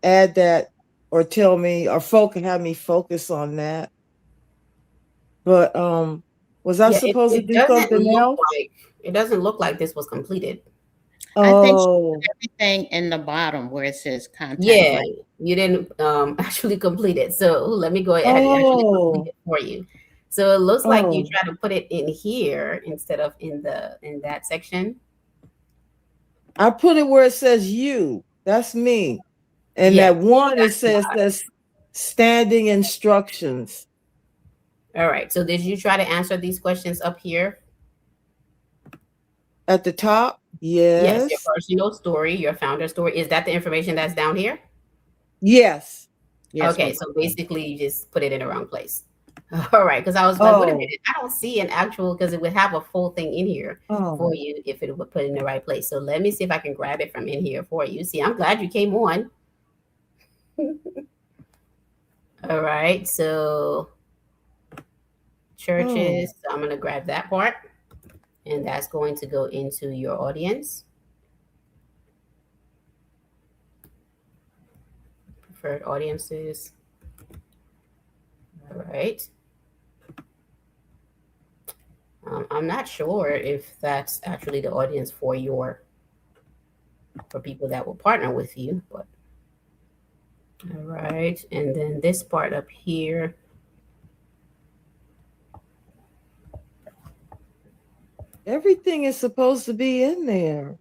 add that or tell me or have me focus on that. But was I supposed to do something else? It doesn't look like this was completed. I think she put everything in the bottom where it says contact. Yeah, you didn't actually complete it. So let me go ahead and actually complete it for you. So it looks like you try to put it in here instead of in that section. I put it where it says you. That's me. And that one it says standing instructions. All right. So did you try to answer these questions up here? At the top? Yes. Yes, your personal story, your founder story. Is that the information that's down here? Yes. Okay, so basically you just put it in the wrong place. All right, because I was like, wait a minute, I don't see an actual, because it would have a full thing in here for you if it would put it in the right place. So let me see if I can grab it from in here for you. See, I'm glad you came on. All right, so churches, I'm going to grab that part, and that's going to go into your audience. Preferred audiences. All right. I'm not sure if that's actually the audience for people that will partner with you, but all right. And then this part up here. Everything is supposed to be in there.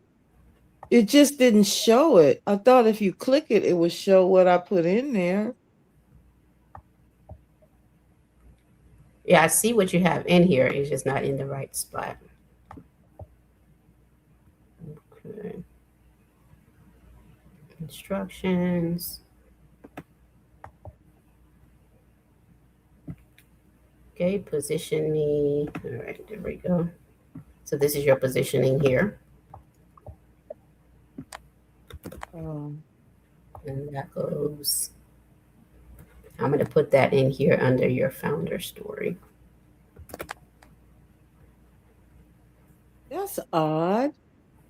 It just didn't show it. I thought if you click it, it would show what I put in there. Yeah, I see what you have in here. It's just not in the right spot. Okay. Instructions. Okay, position me. All right, there we go. So this is your positioning here. Um, And that goes, I'm going to put that in here under your founder story. that's odd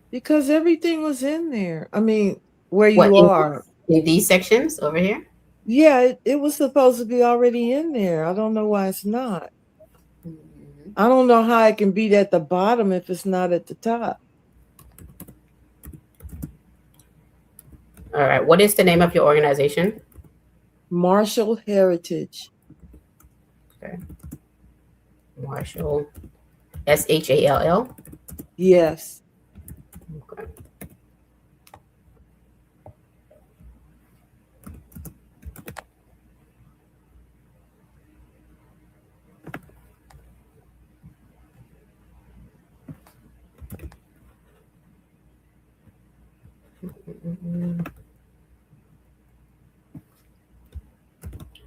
because everything was in there. I mean, where What, you are. in these sections over here? Yeah, it was supposed to be already in there. I don't know why it's not. Mhm. I don't know how it can be at the bottom if it's not at the top. All right. What is the name of your organization? Marshall Heritage. Okay. Marshall. SHALL. Yes. Okay.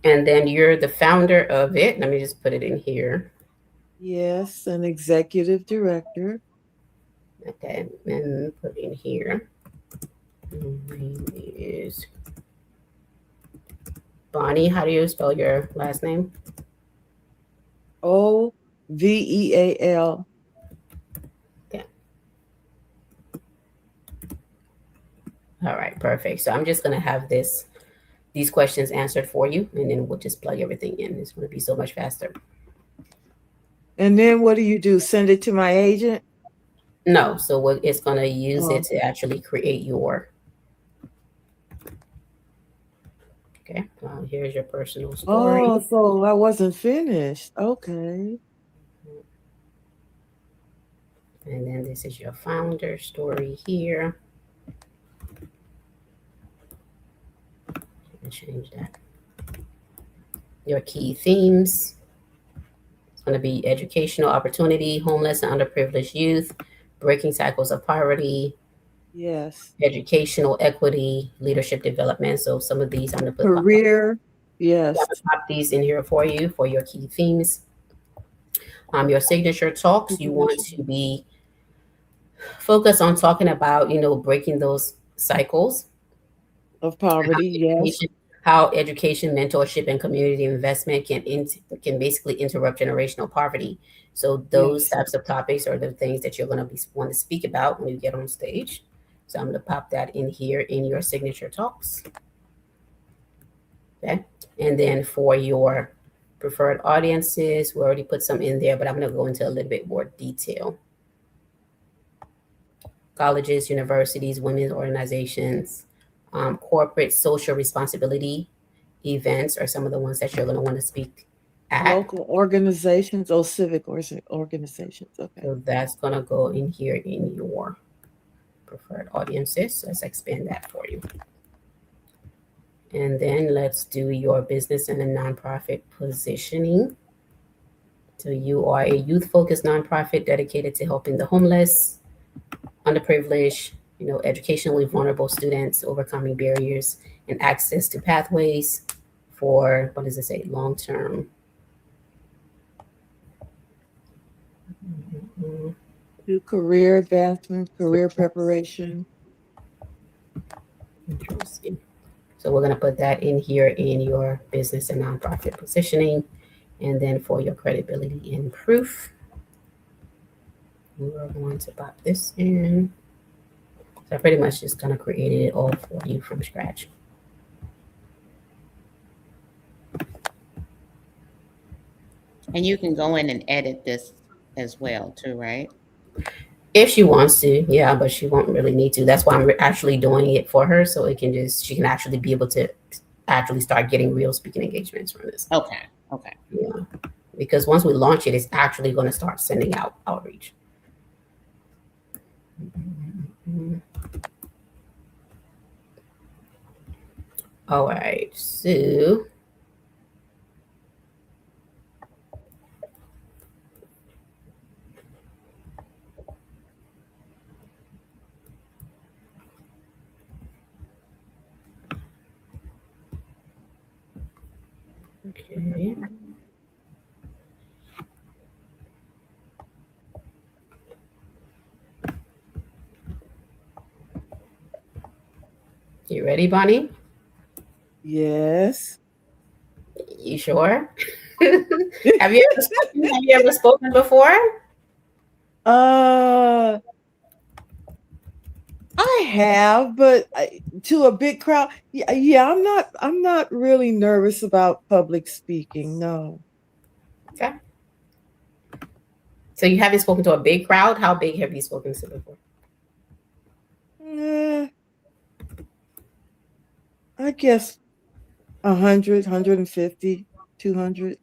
And then you're the founder of it. Let me just put it in here. Yes, an executive director. Okay, and put in here. Name is Bonnie. How do you spell your last name? OVEAL. All right, perfect. So I'm just gonna have these questions answered for you, and then we'll just plug everything in. It's gonna be so much faster. And then what do you do? Send it to my agent? No, so it's gonna use Oh. it to actually create your. Okay, here's your personal story. Oh, so I wasn't finished. Okay. And then this is your founder story here. Change that. Your key themes. It's going to be educational opportunity, homeless and underprivileged youth, breaking cycles of poverty, Yes. educational equity, leadership development. So some of these I'm going to put Career. Yes. pop these in here for you for your key themes. Your signature talks, you want to be focused on talking about, breaking those cycles Of poverty. Yes. How education, mentorship, and community investment can basically interrupt generational poverty. So those types of topics are the things that you're going to want to speak about when you get on stage. So I'm going to pop that in here in your signature talks. Okay. And then for your preferred audiences, we already put some in there, but I'm going to go into a little bit more detail. Colleges, universities, women's organizations, corporate social responsibility events are some of the ones that you're going to want to speak at. Local organizations or civic organizations. Okay. So that's going to go in here in your preferred audiences. Let's expand that for you. And then let's do your business and a nonprofit positioning. So you are a youth-focused nonprofit dedicated to helping the homeless, underprivileged, educationally vulnerable students overcoming barriers and access to pathways for, what does it say, long-term. Do career advancement, career preparation. Interesting. So we're going to put that in here in your business and nonprofit positioning. And then for your credibility and proof, we are going to pop this in. So I pretty much just kind of created it all for you from scratch. And you can go in and edit this as well too, right? If she wants to, yeah, but she won't really need to. That's why I'm actually doing it for her, so she can actually be able to actually start getting real speaking engagements from this. Okay. Yeah, because once we launch it, it's actually going to start sending out outreach. All right, so okay. You ready, Bonnie? Yes. You sure? Have you ever spoken? Have you ever spoken before? Uh, I have, but to a big crowd. Yeah, yeah, I'm not really nervous about public speaking. No. Okay. So you haven't spoken to a big crowd? How big have you spoken to before? Eh, I guess 100, 150, 200.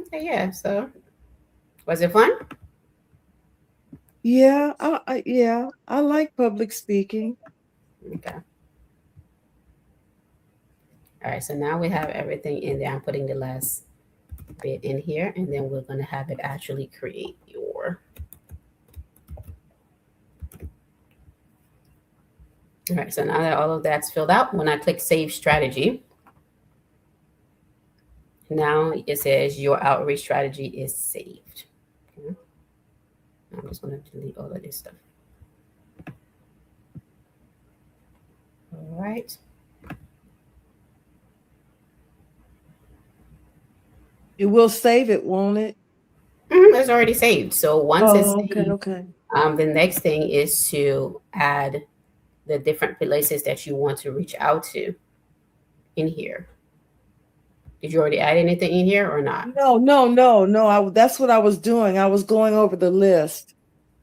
Okay, yeah. So was it fun? Yeah, yeah, I like public speaking. Okay. All right. So now we have everything in there. I'm putting the last bit in here, and then we're going to have it actually create your. All right. So now that all of that's filled out, when I click Save Strategy, now it says your outreach strategy is saved. Okay. I'm just going to delete all of this stuff. All right. It will save it, won't it? It's already saved. So once it's saved, Okay. the next thing is to add the different places that you want to reach out to in here. Did you already add anything in here or not? No. That's what I was doing. I was going over the list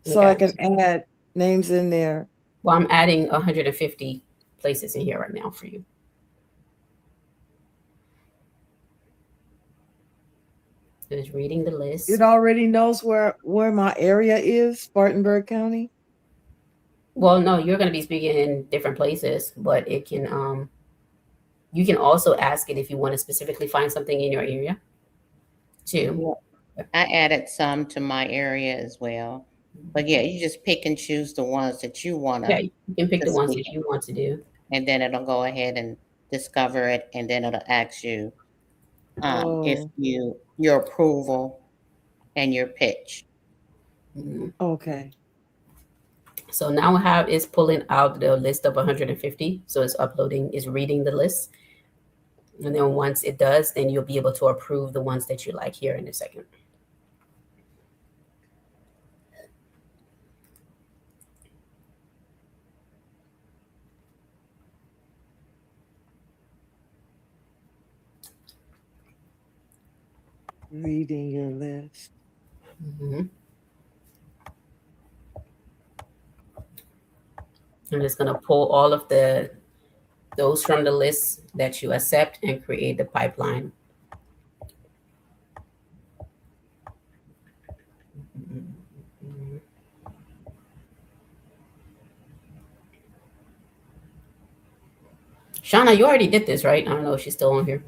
so I Okay. can add names in there. Well, I'm adding 150 places in here right now for you. So it's reading the list. It already knows where my area is, Spartanburg County. Well, no, you're going to be speaking in different places, but it can you can also ask it if you want to specifically find something in your area too. I added some to my area as well. But yeah, you just pick and choose the ones that you want Yeah, to, you can pick to the ones speak. that you want to do. And then it'll go ahead and discover it, and then it'll ask you if your approval and your pitch. Mhm. Okay. So now I have is pulling out the list of 150. So it's uploading, is reading the list. And then once it does, then you'll be able to approve the ones that you like here in a second. Reading your list. Mm-hmm. I'm just going to pull all of those from the list that you accept and create the pipeline. Shauna, you already did this, right? I don't know if she's still on here.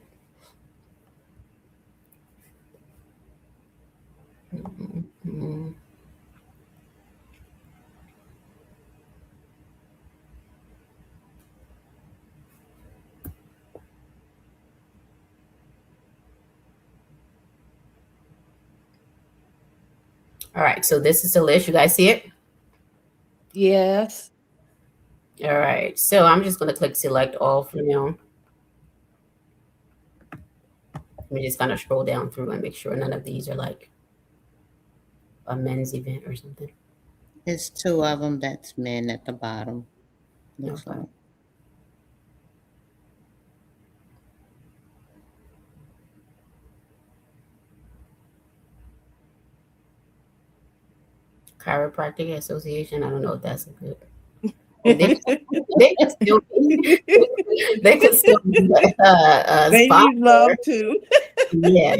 All right, so this is the list. You guys see it? Yes. All right, so I'm just going to click select all for now. Let me just kind of scroll down through and make sure none of these are like a men's event or something. There's two of them that's men at the bottom. Looks Okay. like. Chiropractic Association. I don't know if that's a good. They could still be. They could still be They need love sponsor. too. Yeah.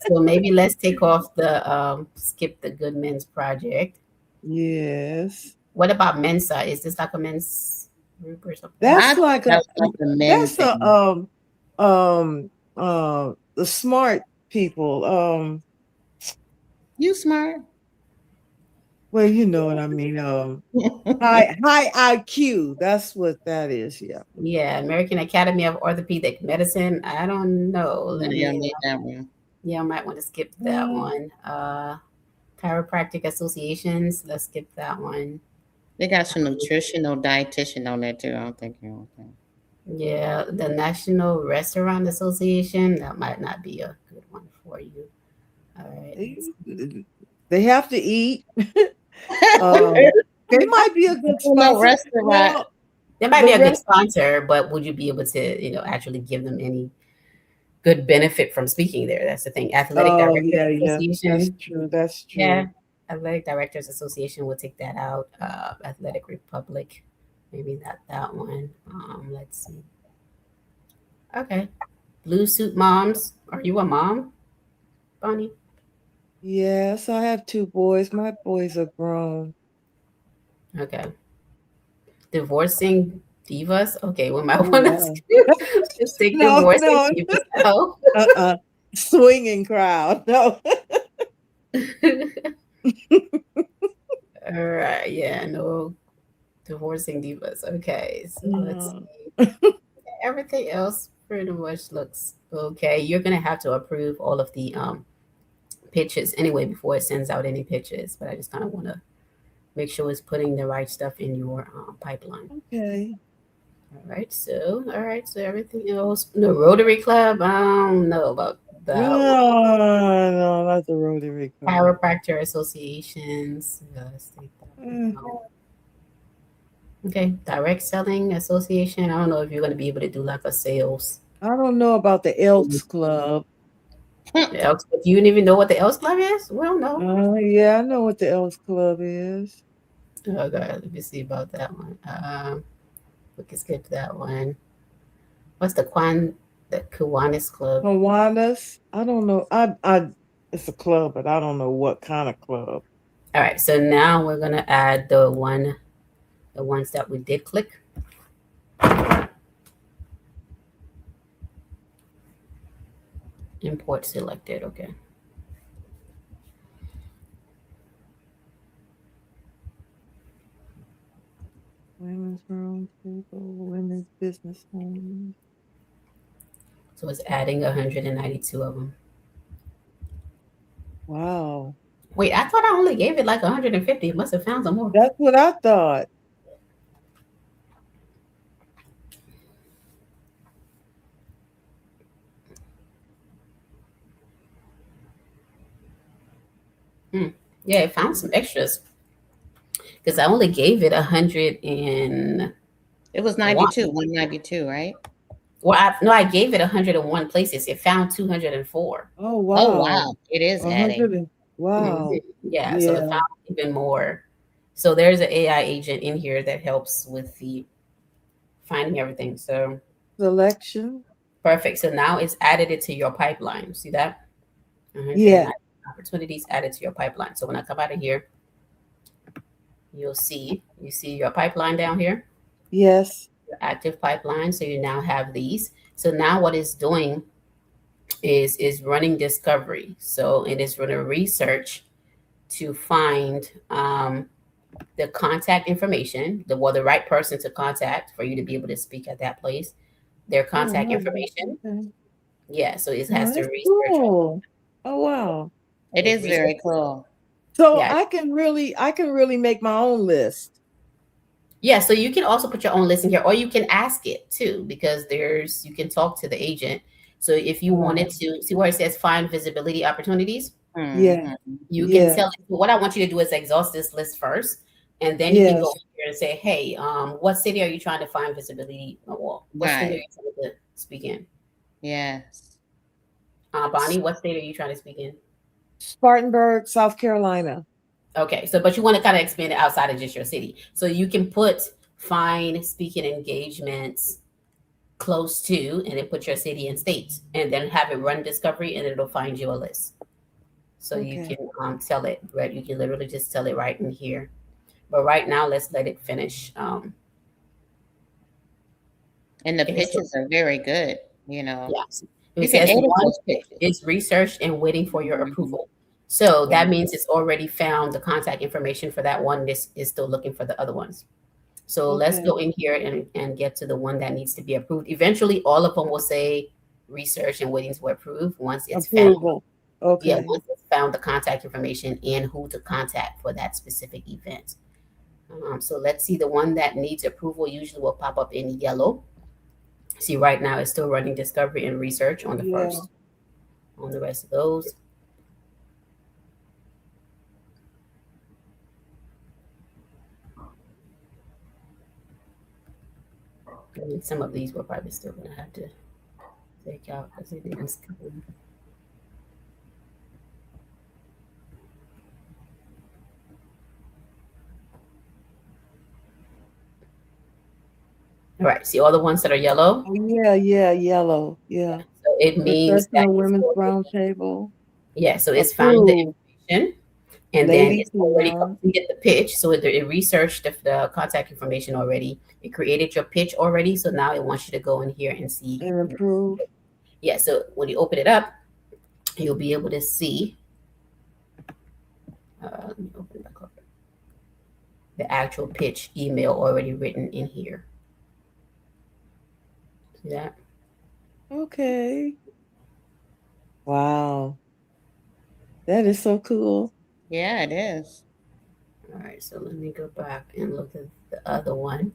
So maybe let's take off the skip the Good Men's Project. Yes. What about Mensa? Is this like a men's? group or something. That's I like think that's like the men that's a thing. the smart people. You smart. Well, you know what I mean. High IQ. That's what that is. Yeah. Yeah, American Academy of Orthopedic Medicine. I don't know. Let You don't me. need that one. Yeah, I might want to skip that Mm. one. Chiropractic associations. Let's skip that one. They got some nutritional dietitian on there too. I don't think you want that. Yeah, the National Restaurant Association. That might not be a good one for you. All right. They have to eat. They might be a good No sponsor. restaurant. Well, There might the be a good rest- sponsor, but would you be able to, actually give them any good benefit from speaking there? That's the thing. Athletic Oh Directors yeah. That's Association. true. That's true. Yeah. Athletic Directors Association will take that out. Athletic Republic, maybe not that one. Let's see. Okay. Blue Suit Moms. Are you a mom, Bonnie? Yes, I have 2 boys. My boys are grown. Okay. Divorcing Divas. Okay, we might Oh, want wow. to just take No, Divorcing no. Divas out. Swinging crowd. No. All right. Yeah, no Divorcing Divas. Okay, so let's No. see. Everything else pretty much looks okay. You're gonna have to approve all of the pitches anyway before it sends out any pitches, but I just kind of want to make sure it's putting the right stuff in your pipeline. Okay. All right, so everything else. The Rotary Club, I don't know about that. No, not the Rotary Club. Chiropractor associations. Let's take that one out. Okay, direct selling association. I don't know if you're going to be able to do like a sales. I don't know about the Elks Club. The Elks, do you even know what the Elks Club is? We don't know. Yeah, I know what the Elks Club is. Okay, let me see about that one. We can skip that one. What's the Kiwanis Club? Kiwanis? I don't know. It's a club, but I don't know what kind of club. All right, so now we're gonna add the ones that we did click. Import selected. Okay. Women's room table, women's business home. So it's adding 192 of them. Wow. Wait, I thought I only gave it like 150. It must have found some more. That's what I thought. Yeah, it found some extras. Because I only gave it 100 and It was 92, 192, right? well, I gave it 101 places. It found 204. Oh wow. Oh wow, it is adding. Wow. Yeah, so it found even more. So there's an AI agent in here that helps with the finding everything. So Selection. perfect. So now it's added it to your pipeline. See that? Yeah. Opportunities added to your pipeline. So when I come out of here, you see your pipeline down here. Yes. Your active pipeline. So you now have these. So now what it's doing is running discovery. So it is running research to find the contact information, the right person to contact for you to be able to speak at that place, their contact information. Okay. Yeah, so it has to That's research. cool. Oh wow. It is very cool. So Yeah. I can really make my own list. Yeah, so you can also put your own list in here, or you can ask it too, because you can talk to the agent. So if you wanted to see where it says find visibility opportunities, Yeah. you can tell it, what I want you to do is exhaust this list first, and then you can go here and say, hey, what city are you trying to find visibility? Well, what state are you trying to speak in? Yes. Bonnie, what state are you trying to speak in? Spartanburg, South Carolina. Okay, so but you want to kind of expand it outside of just your city. So you can put find speaking engagements close to, and then put your city and state, and then have it run discovery, and it'll find you a list. So you can tell it, right? You can literally just tell it right in here. But right now, let's let it finish And the Okay, so pictures are very good, you know. yes, You it can says edit one those pictures. is researched and waiting for your Mhm. approval. So Yeah. that means it's already found the contact information for that one. This is still looking for the other ones. So let's Okay. go in here and get to the one that needs to be approved. Eventually, all of them will say research and waiting to approve once it's found. Approval. Yeah, Okay. once it's found the contact information and who to contact for that specific event. So let's see, the one that needs approval usually will pop up in yellow. See, right now it's still running discovery and research on the Yeah. first. On the rest of those, I mean, some of these we're probably still gonna have to take out because they didn't come. All right, see all the ones that are yellow? Oh, yeah, yellow. Yeah. So it means that Professional it's Women's already, Roundtable. yeah, so it's found the Approved. information and then Lady it's already Salon. completed the pitch. So it researched the contact information already. It created your pitch already. So now it wants you to go in here and see. And approved. Yeah, so when you open it up, you'll be able to see. Let me open it back up. The actual pitch email already written in here. See that? Okay. Wow. That is so cool. Yeah, it is. All right, so let me go back and look at the other one.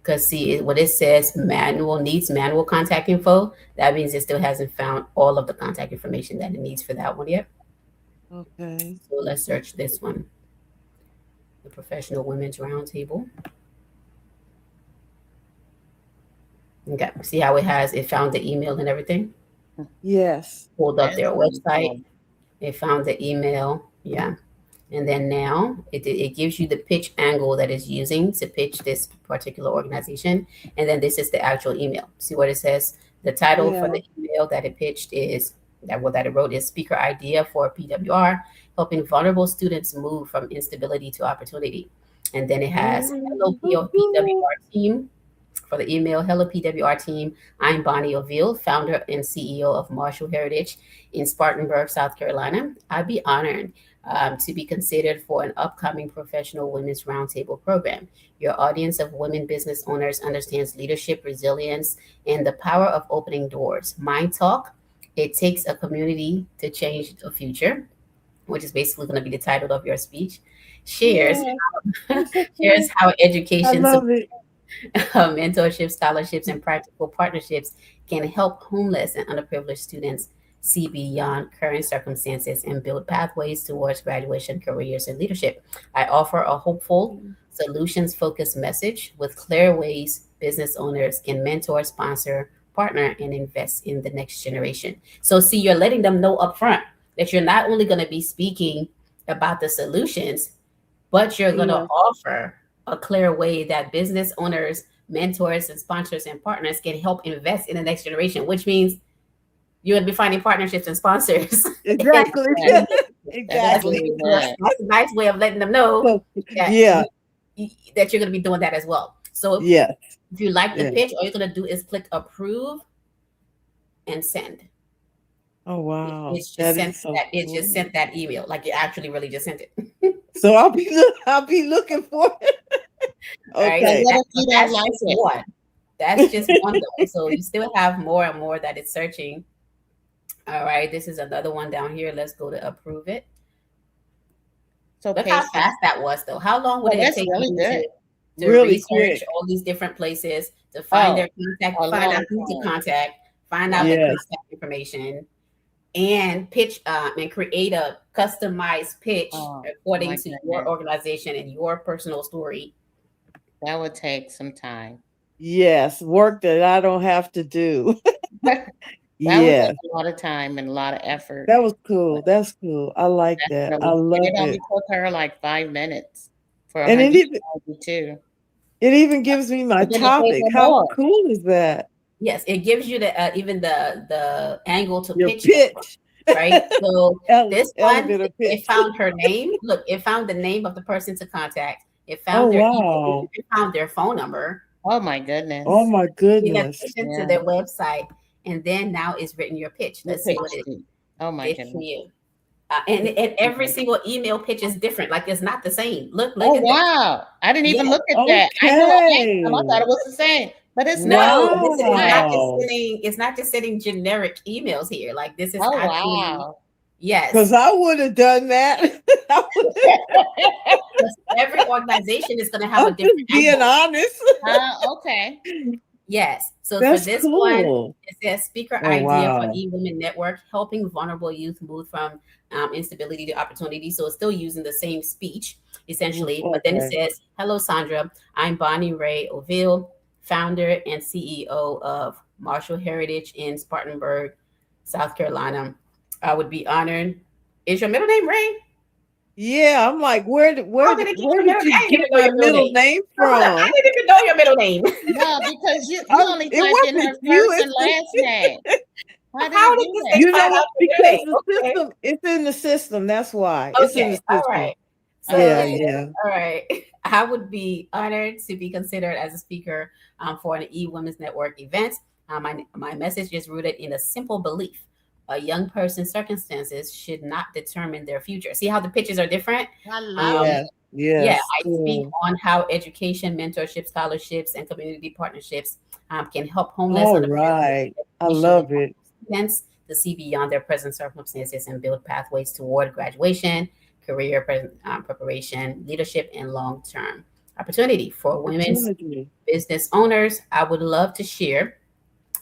Because see, what it says needs manual contact info. That means it still hasn't found all of the contact information that it needs for that one yet. Okay. So let's search this one. The Professional Women's Roundtable. Okay, see how it found the email and everything? Yes. Pulled up That their is really website. cool. It found the email. Yeah. And then now it gives you the pitch angle that it's using to pitch this particular organization. And then this is the actual email. See what it says? The title for the email that it pitched is that it wrote is Speaker Idea for PWR, helping vulnerable students move from instability to opportunity. And then it has Hello PWR team. For the email, hello PWR team. I'm Bonnie O'Veal, founder and CEO of Marshall Heritage in Spartanburg, South Carolina. I'd be honored to be considered for an upcoming Professional Women's Roundtable program. Your audience of women business owners understands leadership, resilience, and the power of opening doors. Mind Talk, it takes a community to change the future, which is basically going to be the title of your speech. Shares how I education love it. mentorship, scholarships, and practical partnerships can help homeless and underprivileged students see beyond current circumstances and build pathways towards graduation, careers, and leadership. I offer a hopeful, solutions-focused message with clear ways business owners can mentor, sponsor, partner, and invest in the next generation. So see, you're letting them know upfront that you're not only going to be speaking about the solutions, but you're going to offer a clear way that business owners, mentors, and sponsors and partners can help invest in the next generation, which means you would be finding partnerships and sponsors. Exactly. Exactly. That's a nice way of letting them know that, that you're going to be doing that as well. So if you like the pitch, all you're going to do is click approve and send. Oh, wow. It's just sent that email. Like you actually really just sent it. So I'll be looking for it. Okay. That's just one. That's just one though. So you still have more and more that it's searching. All right. This is another one down here. Let's go to approve it. So look how fast that was though. How long would it take you to research all these different places to find their contact, find out who to contact, find out their contact information, and pitch and create a customized pitch according to your organization and your personal story? That would take some time. Yes, work that I don't have to do. That would take a lot of time and a lot of effort. That was cool. That's cool. I like that. I love it. It only took her like 5 minutes for and it even gives me my topic. How cool is that? Yes, it gives you the even the angle to pitch. Right? So this one, it found her name. Look, it found the name of the person to contact. It found their email. It found their phone number. Oh my goodness. Oh my You goodness. navigation to Yeah. their website, and then now it's written your pitch. Your Let's see what pitch it sheet. Oh my did for goodness. you. And every single email pitch is different. Like it's not the same. Look Oh at this. wow. I didn't even Yeah. look at that. I knew I thought Okay. it was the same, but it's not. No, this is not just Wow. sending. It's not just sending generic emails here. Like this is Oh actually wow. yes. Because I would have done that. Because every organization is going to have a I'm different just being angle. honest. Okay. Yes. So That's for this one, cool. it says speaker Oh, idea for wow. e-women network, helping vulnerable youth move from instability to opportunity. So it's still using the same speech essentially, but then it Okay. says, "Hello, Sandra. I'm Bonnie Ray Oville, founder and CEO of Marshall Heritage in Spartanburg, South Carolina. I would be honored." Is your middle name Ray? Yeah, I'm like, where did How did it get your middle? you I didn't get even know my your middle middle name. name Hold up, I from? didn't even know your middle name. No, because you Oh, only it typed in her wasn't you, first and it's- last name. How did How it did do this that? thing You know find out what? your middle Because name? the Okay. system, it's in the system. That's why. It's in Okay, the all system. right. So Yeah, it says, yeah. all right. I would be honored to be considered as a speaker for an e-women's network event. My message is rooted in a simple belief: a young person's circumstances should not determine their future. See how the pitches are different? I love Yeah. it. Yeah, Yes. I speak Cool. on how education, mentorship, scholarships, and community partnerships can help homeless, All underprivileged, right. I education, love it. students to see beyond their present circumstances and build pathways toward graduation, career preparation, leadership, and long-term opportunity for women's Opportunity. business owners. I would love to share.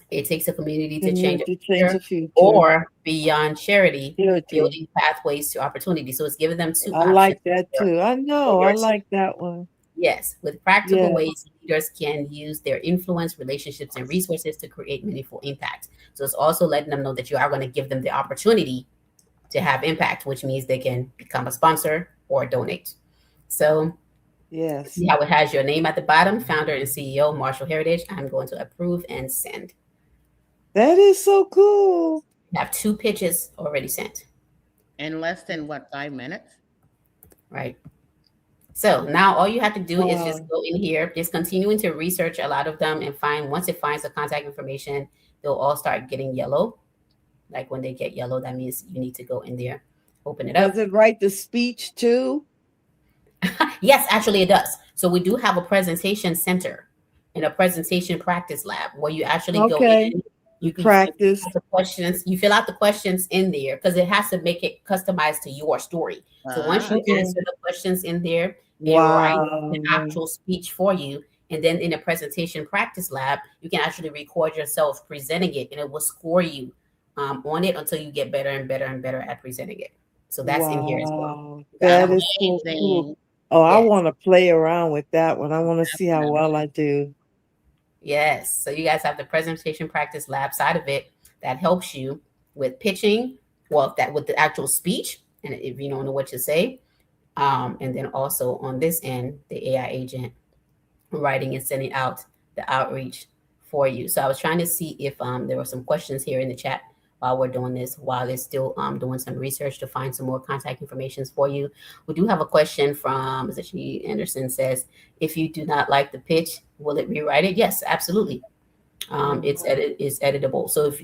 It takes a community to change a To change future, the future. or beyond charity, Charity. building pathways to opportunity. So it's giving them two I options. like that too. I know. I Yours. like that one. Yes, with practical Yeah. ways leaders can use their influence, relationships, and resources to create meaningful impact. So it's also letting them know that you are going to give them the opportunity to have impact, which means they can become a sponsor or donate. So Yes. see how it has your name at the bottom, founder and CEO, Marshall Heritage. I'm going to approve and send. That is so cool. I have 2 pitches already sent, In less than what, 5 minutes? right? So now all you have to do is just Wow. go in here, just continuing to research a lot of them and find, once it finds the contact information, they'll all start getting yellow. Like when they get yellow, that means you need to go in there, open it up. Does it write the speech too? Yes, actually it does. So we do have a presentation center and a presentation practice lab where you actually go Okay. in, you can Practice. the questions, you fill out the questions in there because it has to make it customized to your story. So once you Okay. answer the questions in there, it writes Wow. the actual speech for you. And then in the presentation practice lab, you can actually record yourself presenting it, and it will score you on it until you get better and better and better at presenting it. So that's in here as well. Wow. That is so cool. Amazing. Oh, I Yeah. want to play around with that one. I want to see how well I do. Yes. So you guys have the presentation practice lab side of it that helps you with pitching, well, that with the actual speech, and if you don't know what to say, and then also on this end, the AI agent writing and sending out the outreach for you. So I was trying to see if there were some questions here in the chat while we're doing this, while it's still doing some research to find some more contact information for you. We do have a question from Zachi Anderson says, if you do not like the pitch, will it rewrite it? Yes, absolutely. It's editable. So if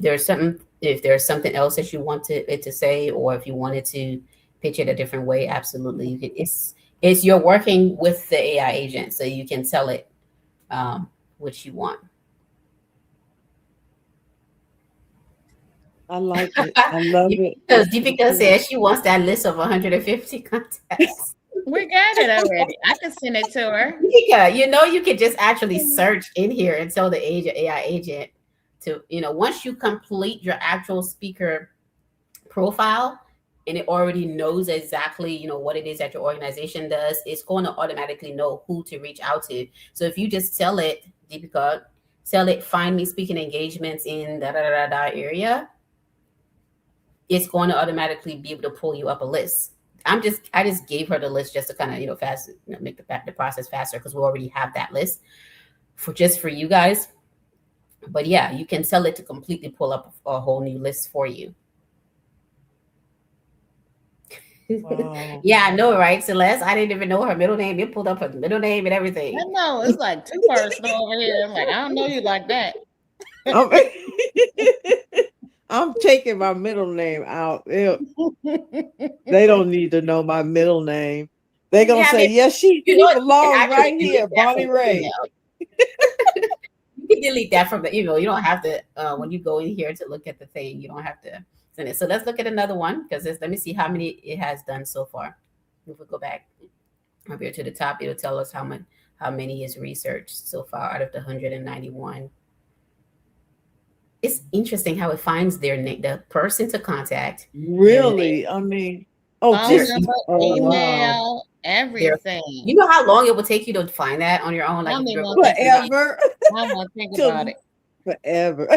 there's something else that you want it to say, or if you wanted to pitch it a different way, absolutely. You can, it's you're working with the AI agent, so you can tell it what you want. I like it. I love it. Because Deepika says she wants that list of 150 contacts. We got it already. I can send it to her. Deepika, you could just actually search in here and tell the AI agent to, once you complete your actual speaker profile and it already knows exactly, what it is that your organization does, it's going to automatically know who to reach out to. So if you just tell it, Deepika, find me speaking engagements in area, it's going to automatically be able to pull you up a list. I just gave her the list just to kind of, fast, make the process faster because we already have that list for you guys. But yeah, you can tell it to completely pull up a whole new list for you. Wow. Yeah, I know, right? Celeste, I didn't even know her middle name. You pulled up her middle name and everything. I know it's like too personal over here. I'm like, I don't know you like that. I'm, I'm taking my middle name out. They don't need to know my middle name. They're gonna Yeah, I say, mean, yes, she you know, you can belongs actually right delete here, that from Bonnie the Ray. email. You can delete that from the email. You don't have to when you go in here to look at the thing. You don't have to send it. So let's look at another one because let me see how many it has done so far. If we go back up here to the top, it'll tell us how many is researched so far out of the 191. It's interesting how it finds their name, the person to contact, their name, Really? I mean, oh, Phone just number, oh wow, email, their. everything. You know how long it would take you to find that on your own? Like Tell if me you're one going thing. to forever, I want to think till about it. forever.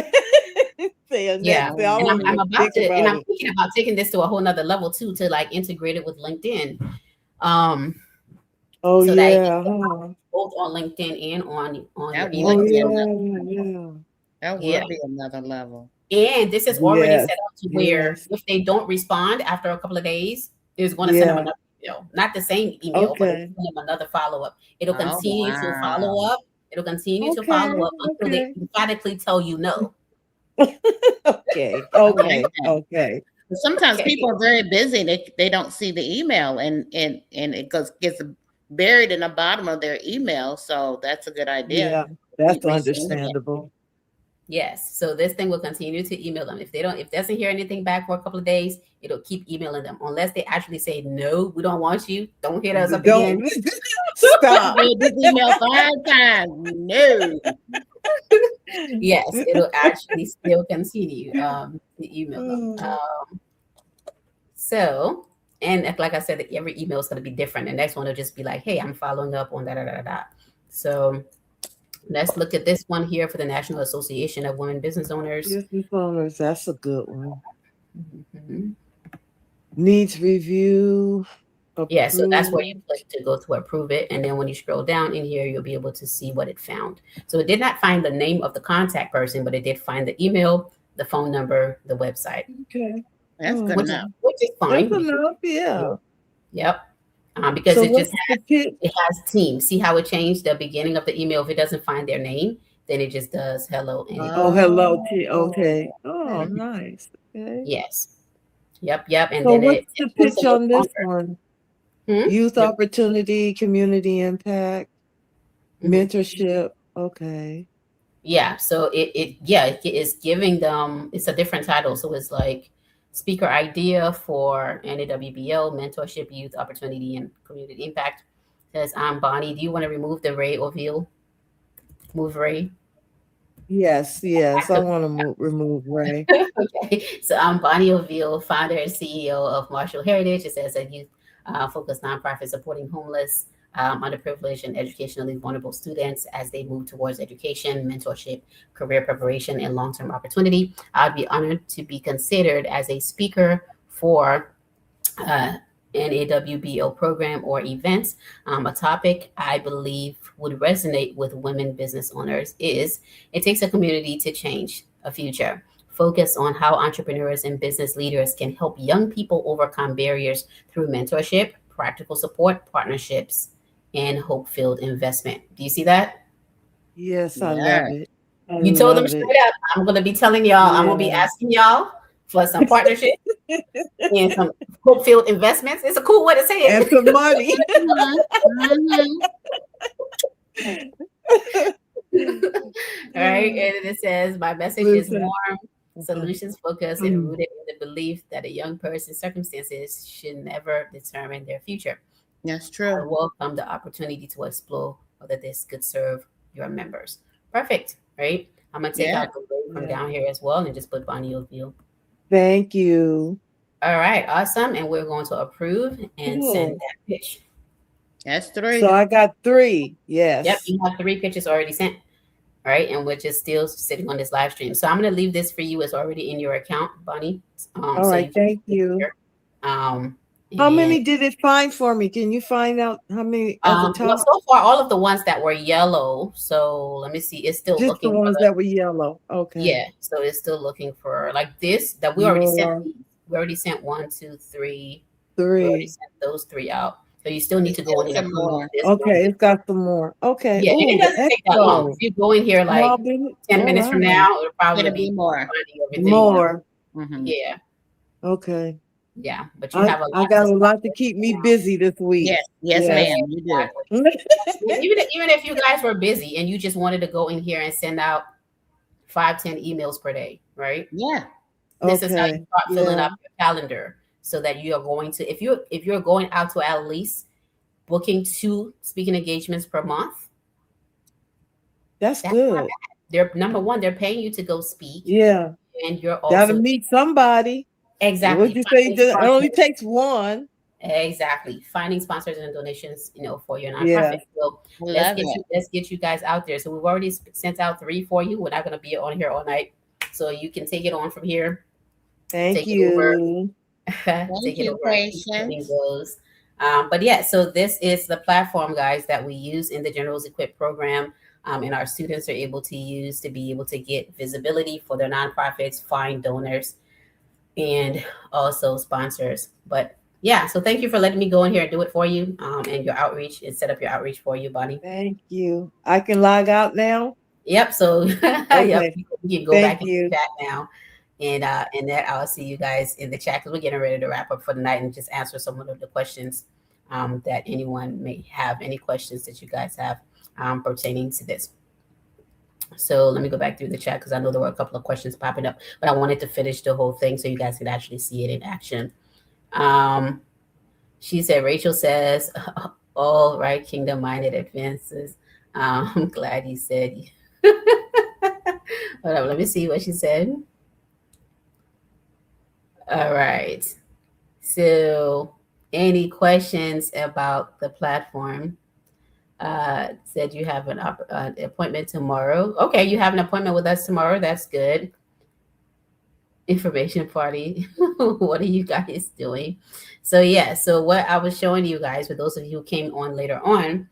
Say Annette, yeah. say, I And don't I'm even about think to, and about I'm it. thinking about taking this to a whole nother level too, to like integrate it with LinkedIn. Oh So that yeah, huh? both on LinkedIn and on your That email. Oh would be yeah, another. That Yeah. would be another level. And this is already yes, set up to where yes, if they don't respond after a couple of days, it's going to send them yeah. another email. Not the same email, but it's Okay, send them another follow-up. It'll Oh continue to wow. follow up. It'll continue to okay, follow up until they okay, emphatically tell you no. okay, I like okay, that. okay. But sometimes Okay. people are very busy. They don't see the email and it gets buried in the bottom of their email. So that's a good idea. Yeah, that's Resending it. understandable. Yes. So this thing will continue to email them. If it doesn't hear anything back for a couple of days, it'll keep emailing them unless they actually say, no, we don't want you. Don't hit us up again. Don't stop. Read this email 5 times. No. Yes, it'll actually still continue to email them. So, and like I said, every email is going to be different. The next one will just be like, hey, I'm following up on da. So let's look at this one here for the National Association of Women Business Owners. Business owners, that's a good one. Mhm. Needs review. Yeah, so that's where you approved. click to go to approve it. And then when you scroll down in here, you'll be able to see what it found. So it did not find the name of the contact person, but it did find the email, the phone number, the website. Okay. That's good Which enough. is fine. That's enough, yeah. Yep. Because So it just what's the pitch? it has team. See how it changed the beginning of the email? If it doesn't find their name, then it just does hello. And Oh, hello, okay. Oh, Mhm. nice. Okay. yes. Yep. And So then what's it the puts pitch a little on this longer. one? Hmm? Youth Yep. opportunity, community impact, Mhm. mentorship. Okay. Yeah. So it is giving them, it's a different title. So it's like speaker idea for NAWBO, mentorship, youth opportunity, and community impact. Says, I'm Bonnie. Do you want to remove the Ray Oville? Move Ray. Yes, I want to remove Ray. Okay, so I'm Bonnie Oville, founder and CEO of Marshall Heritage. It says a youth focused nonprofit supporting homeless, underprivileged, and educationally vulnerable students as they move towards education, mentorship, career preparation, and long term opportunity. I'd be honored to be considered as a speaker for NAWBO program or events. A topic I believe would resonate with women business owners is it takes a community to change a future. Focus on how entrepreneurs and business leaders can help young people overcome barriers through mentorship, practical support, partnerships, and hope-filled investment. Do you see that? Yes, I Yeah. love it. I You told them love straight it. up. I'm going to be telling y'all, I'm going to be Yeah. asking y'all for some partnership and some hope-filled investments. It's a cool way to say it. And some money. All right. And it says, my message is Listen. warm, solutions focused, and rooted in the belief that a young person's circumstances should never determine their future. That's I true. welcome the opportunity to explore whether this could serve your members. Perfect. Right. I'm going to take Yeah. out the word from Yeah. down here as well and just put Bonnie Oville. Thank you. All right. Awesome. And we're going to approve and send Cool. that pitch. That's 3. So I got 3. Yes. Yep. You have 3 pitches already sent. All right, and we're just still sitting on this live stream. So I'm going to leave this for you. It's already in your account, Bonnie. All right, thank you. How many did it find for me? Can you find out how many at the top? Well, so far, all of the ones that were yellow. So let me see. It's still Just looking the ones for that were yellow. Okay. Yeah, so it's still looking for like this that we already More. sent. We already sent 1, 2, 3, We already 3. sent those 3 out. So you still need to go in and Some approve more. this one. Okay, it's got some more. Okay. Yeah, and Ooh, it the doesn't take that long. expo. If you go in here like Small business. 10 All minutes from right. now, it'll probably It'll be more. finding everything. More. Mhm. Yeah, Okay. yeah. But you have a I lot got to a lot to keep me now. busy this week. Yes, yes, Yeah. ma'am, you do. Exactly. Even if you guys were busy and you just wanted to go in here and send out 5-10 emails per day, right? Yeah. This is how you Okay. start filling Yeah. up your calendar so that you are going to if you're going out to at least booking 2 speaking engagements per month. That's That's not good. bad. They're number one, they're paying you to go speak, Yeah. and you're Gotta also meet somebody. exactly What'd you say? finding It only sponsors. takes one. Exactly, finding sponsors and donations, for your Yeah. nonprofit. So I love it. let's get you guys out there. So we've already sent out 3 for you. We're not going to be on here all night, so you can take it on from here. Thank Take it over. you. Take it you, over and keep sending Patience. those. But yeah, so this is the platform, guys, that we use in the Generals Equip program, and our students are able to use to be able to get visibility for their nonprofits, find donors, and also sponsors. But yeah, so thank you for letting me go in here and do it for you, and your outreach and set up your outreach for you, Bonnie. Thank you. I can log out now. Yep. So yep, Okay. you can go Thank back in you. the chat now. And that I'll see you guys in the chat because we're getting ready to wrap up for the night and just answer some of the questions that anyone may have, any questions that you guys have pertaining to this. So let me go back through the chat because I know there were a couple of questions popping up, but I wanted to finish the whole thing so you guys could actually see it in action. She said, Rachel says, all right, kingdom minded advances. I'm glad you said. Hold on, let me see what she said. All right. So, any questions about the platform? Said you have an appointment tomorrow. Okay, you have an appointment with us tomorrow. That's good. Information party. What are you guys doing? So yeah, so what I was showing you guys, for those of you who came on later on,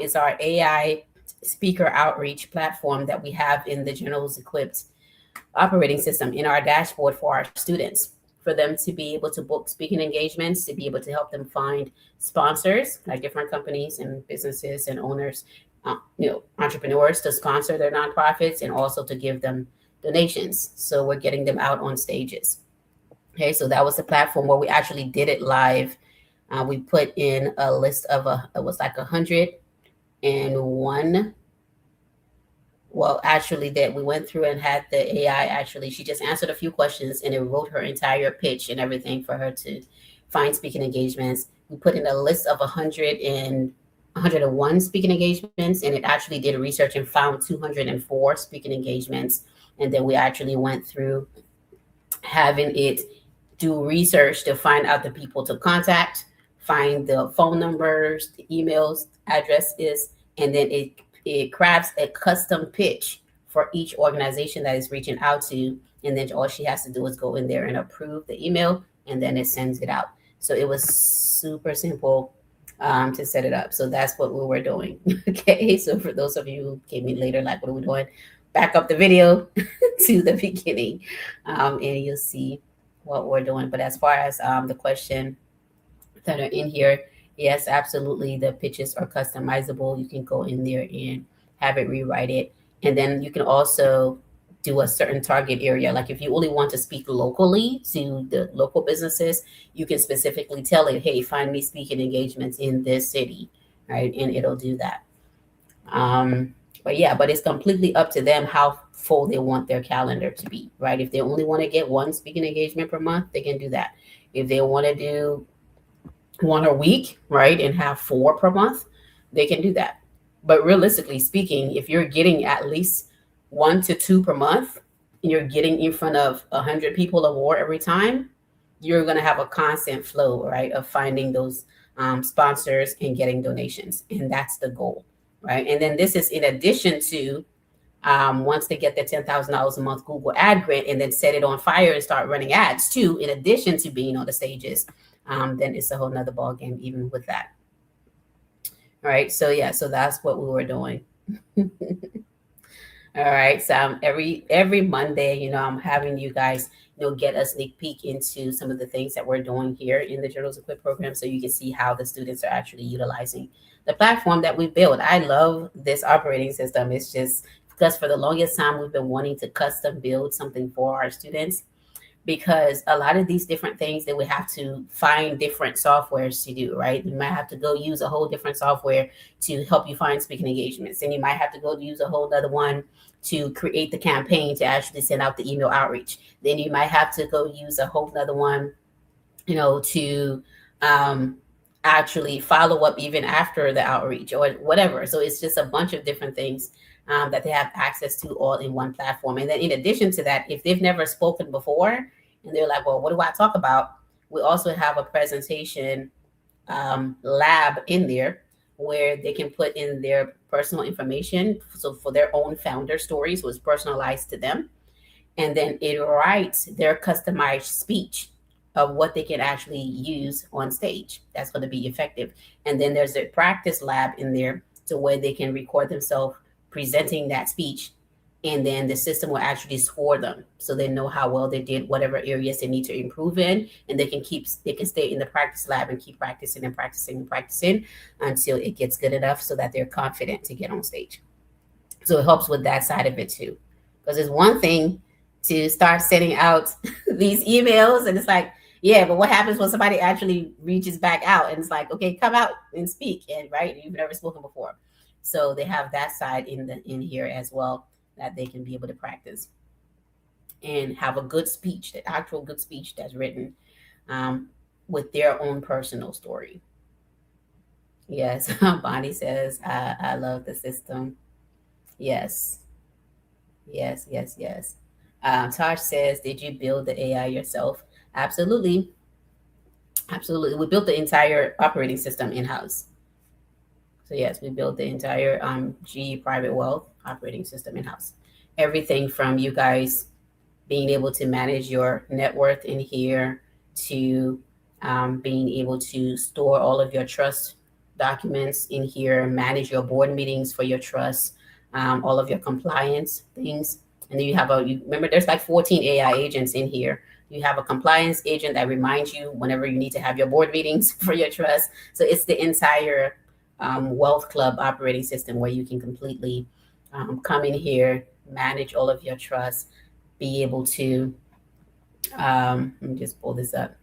is our AI speaker outreach platform that we have in the Generals Equipped operating system in our dashboard for our students, for them to be able to book speaking engagements, to be able to help them find sponsors, like different companies and businesses and owners, entrepreneurs to sponsor their nonprofits, and also to give them donations. So we're getting them out on stages. Okay, so that was the platform where we actually did it live. We put in a list of it was like 101. Well, actually, that we went through and had the AI actually, she just answered a few questions and it wrote her entire pitch and everything for her to find speaking engagements. We put in a list of 101 speaking engagements, and it actually did research and found 204 speaking engagements. And then we actually went through having it do research to find out the people to contact, find the phone numbers, the emails, addresses, and then it crafts a custom pitch for each organization that is reaching out to. And then all she has to do is go in there and approve the email, and then it sends it out. So it was super simple to set it up. So that's what we were doing. Okay. So for those of you who came in later, like, what are we doing? Back up the video to the beginning, and you'll see what we're doing. But as far as the question that are in here, yes, absolutely. The pitches are customizable. You can go in there and have it rewrite it. And then you can also do a certain target area. Like if you only want to speak locally to the local businesses, you can specifically tell it, hey, find me speaking engagements in this city, right? And it'll do that. But yeah, but it's completely up to them how full they want their calendar to be, right? If they only want to get one speaking engagement per month, they can do that. If they want to do one a week, right, and have 4 per month, they can do that. But realistically speaking, if you're getting at least 1 to 2 per month, and you're getting in front of 100 people or more every time, you're going to have a constant flow, right, of finding those sponsors and getting donations. And that's the goal, right? And then this is in addition to once they get their $10,000 a month Google ad grant and then set it on fire and start running ads too, in addition to being on the stages, then it's a whole nother ball game even with that. All right. So yeah, so that's what we were doing. All right. So every Monday, I'm having you guys, get a sneak peek into some of the things that we're doing here in the Journals Equip program, so you can see how the students are actually utilizing the platform that we built. I love this operating system. It's just because for the longest time we've been wanting to custom build something for our students, because a lot of these different things that we have to find different softwares to do, right? You might have to go use a whole different software to help you find speaking engagements. And you might have to go use a whole other one to create the campaign to actually send out the email outreach. Then you might have to go use a whole other one, to actually follow up even after the outreach or whatever. So it's just a bunch of different things that they have access to all in one platform. And then in addition to that, if they've never spoken before and they're like, well, what do I talk about? We also have a presentation lab in there where they can put in their personal information. So for their own founder stories, so it's personalized to them. And then it writes their customized speech of what they can actually use on stage that's going to be effective. And then there's a practice lab in there to where they can record themselves presenting that speech, and then the system will actually score them so they know how well they did whatever areas they need to improve in, and they can stay in the practice lab and keep practicing and practicing and practicing until it gets good enough so that they're confident to get on stage. So it helps with that side of it too, because it's one thing to start sending out these emails and it's like, yeah, but what happens when somebody actually reaches back out and it's like, okay, come out and speak, and right, you've never spoken before. So they have that side in here as well that they can be able to practice and have a good speech, the actual good speech that's written with their own personal story. Yes, Bonnie says, I love the system. Yes, yes, yes, yes. Tosh says, did you build the AI yourself? Absolutely. Absolutely. We built the entire operating system in-house. So yes, we built the entire GE Private Wealth operating system in-house. Everything from you guys being able to manage your net worth in here to being able to store all of your trust documents in here, manage your board meetings for your trust, all of your compliance things. And then you remember there's like 14 AI agents in here. You have a compliance agent that reminds you whenever you need to have your board meetings for your trust. So it's the entire Wealth Club operating system where you can completely come in here, manage all of your trusts, be able to, let me just pull this up,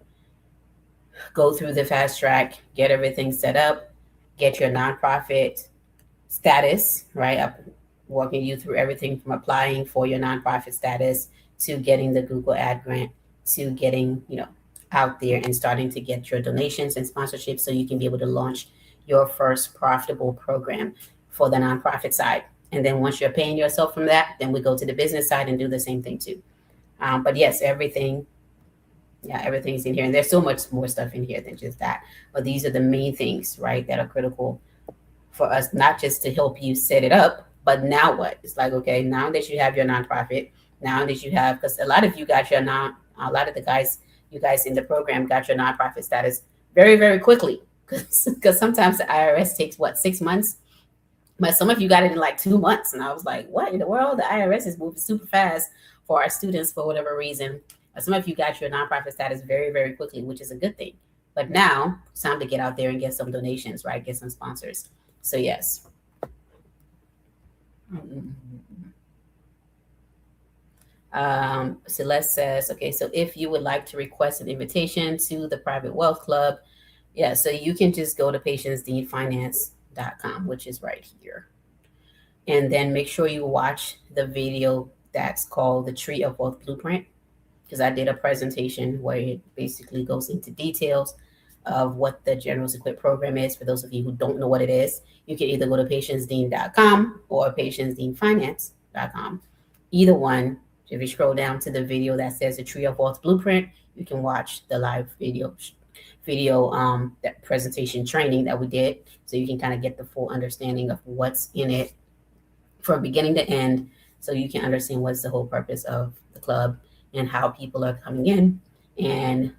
go through the fast track, get everything set up, get your nonprofit status, right? I'm walking you through everything from applying for your nonprofit status to getting the Google Ad Grant to getting, out there and starting to get your donations and sponsorships so you can be able to launch your first profitable program for the nonprofit side. And then once you're paying yourself from that, then we go to the business side and do the same thing too. But yes, everything's in here. And there's so much more stuff in here than just that. But these are the main things, right, that are critical for us, not just to help you set it up, but now what? It's like, okay, now that you have your nonprofit, now that you have, because a lot of you got a lot of the guys, you guys in the program got your nonprofit status very, very quickly. Because sometimes the IRS takes 6 months, but some of you got it in like 2 months, and I was like, what in the world? The IRS is moving super fast for our students for whatever reason. But some of you got your nonprofit status very, very quickly, which is a good thing. But now it's time to get out there and get some donations, right? Get some sponsors. So yes. Celeste says, okay, so if you would like to request an invitation to the Private Wealth Club, yeah, so you can just go to patiencedeanfinance.com, which is right here. And then make sure you watch the video that's called the Tree of Wealth Blueprint, because I did a presentation where it basically goes into details of what the Generals Equip program is. For those of you who don't know what it is, you can either go to patiencedean.com or patiencedeanfinance.com. Either one, if you scroll down to the video that says the Tree of Wealth Blueprint, you can watch the live video that presentation training that we did, so you can kind of get the full understanding of what's in it from beginning to end, so you can understand what's the whole purpose of the club and how people are coming in and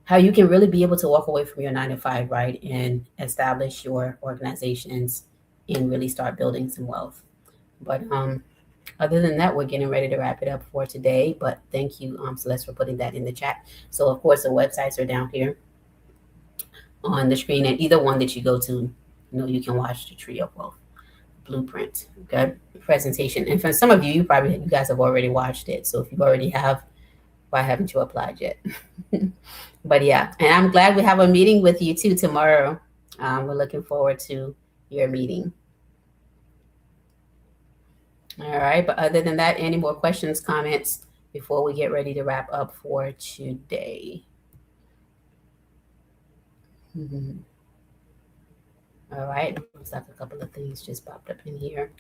how you can really be able to walk away from your 9-to-5, right, and establish your organizations and really start building some wealth. But Other than that, we're getting ready to wrap it up for today. But thank you, Celeste, for putting that in the chat. So, of course, the websites are down here on the screen, and either one that you go to, you can watch the Tree of Wealth Blueprint, okay, presentation. And for some of you, you guys have already watched it. So if you already have, why haven't you applied yet? But yeah, and I'm glad we have a meeting with you too tomorrow. We're looking forward to your meeting. All right, but other than that, any more questions, comments before we get ready to wrap up for today? All right, looks like a couple of things just popped up in here.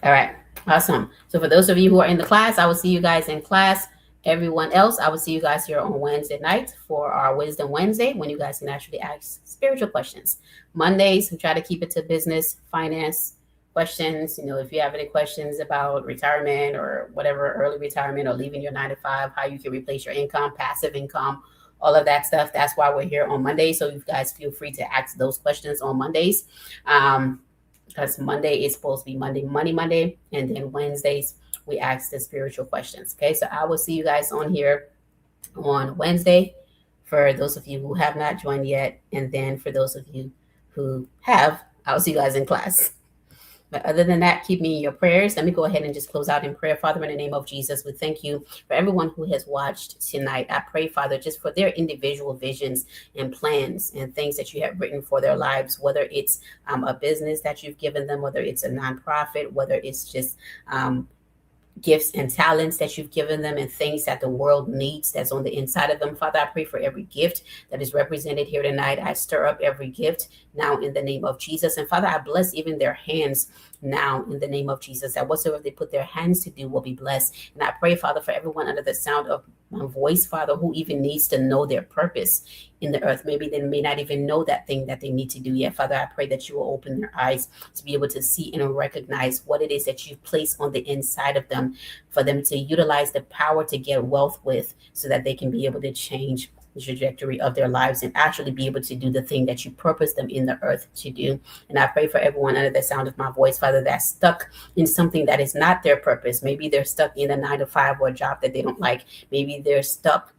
All right, awesome. So for those of you who are in the class, I will see you guys in class. Everyone else, I will see you guys here on Wednesday night for our Wisdom Wednesday, when you guys can actually ask spiritual questions. Mondays, we try to keep it to business, finance questions. If you have any questions about retirement or whatever, early retirement or leaving your 9 to 5, how you can replace your income, passive income, all of that stuff. That's why we're here on Monday. So you guys feel free to ask those questions on Mondays. Because Monday is supposed to be Money Monday. And then Wednesdays, we ask the spiritual questions. Okay, so I will see you guys on here on Wednesday for those of you who have not joined yet. And then for those of you who have, I'll see you guys in class. But other than that, keep me in your prayers. Let me go ahead and just close out in prayer. Father, in the name of Jesus, we thank you for everyone who has watched tonight. I pray, Father, just for their individual visions and plans and things that you have written for their lives, whether it's a business that you've given them, whether it's a nonprofit, whether it's just gifts and talents that you've given them and things that the world needs that's on the inside of them. Father, I pray for every gift that is represented here tonight. I stir up every gift now in the name of Jesus. And Father, I bless even their hands now in the name of Jesus, that whatsoever they put their hands to do will be blessed. And I pray, Father, for everyone under the sound of my voice, Father, who even needs to know their purpose in the earth. Maybe they may not even know that thing that they need to do yet. Father, I pray that you will open their eyes to be able to see and recognize what it is that you've placed on the inside of them, for them to utilize the power to get wealth with, so that they can be able to change the trajectory of their lives and actually be able to do the thing that you purposed them in the earth to do. And I pray for everyone under the sound of my voice, Father, that's stuck in something that is not their purpose. Maybe they're stuck in a 9 to 5 or a job that they don't like. Maybe they're stuck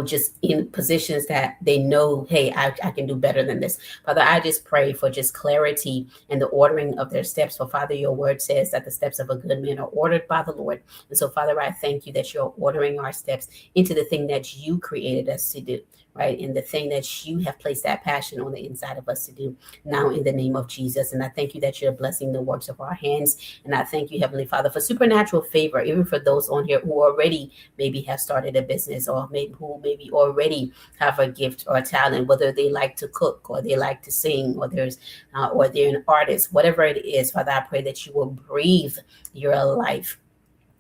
just in positions that they know, hey, I can do better than this. Father, I just pray for just clarity and the ordering of their steps. For Father, your word says that the steps of a good man are ordered by the Lord. And so, Father, I thank you that you're ordering our steps into the thing that you created us to do, right? And the thing that you have placed that passion on the inside of us to do now in the name of Jesus. And I thank you that you're blessing the works of our hands. And I thank you, Heavenly Father, for supernatural favor, even for those on here who already maybe have started a business, or maybe already have a gift or a talent, whether they like to cook or they like to sing, or they're an artist, whatever it is. Father, I pray that you will breathe your life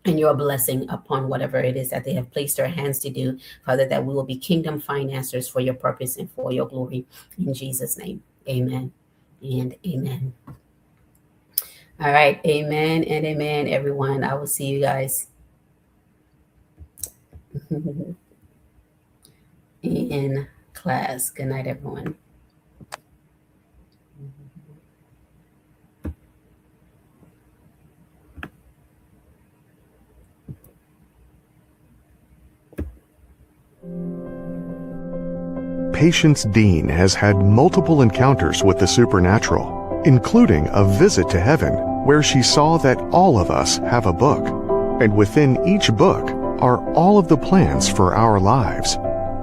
and your blessing upon whatever it is that they have placed their hands to do, Father, that we will be kingdom financiers for your purpose and for your glory. In Jesus' name, amen and amen. All right, amen and amen, everyone. I will see you guys in class. Good night, everyone. Patience Dean has had multiple encounters with the supernatural, including a visit to heaven where she saw that all of us have a book, and within each book are all of the plans for our lives.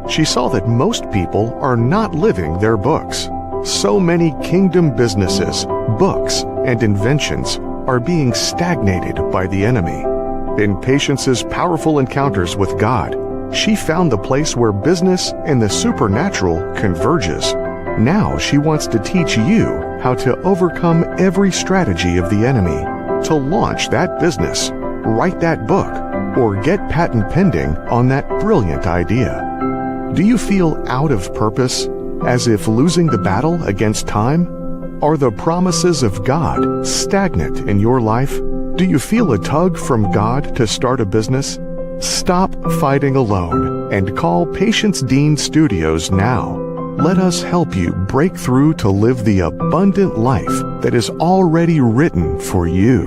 She saw that most people are not living their books. So many kingdom businesses, books, and inventions are being stagnated by the enemy. In Patience's powerful encounters with God, she found the place where business and the supernatural converges. Now she wants to teach you how to overcome every strategy of the enemy, to launch that business, write that book, or get patent pending on that brilliant idea. Do you feel out of purpose, as if losing the battle against time? Are the promises of God stagnant in your life? Do you feel a tug from God to start a business? Stop fighting alone and call Patience Dean Studios now. Let us help you break through to live the abundant life that is already written for you.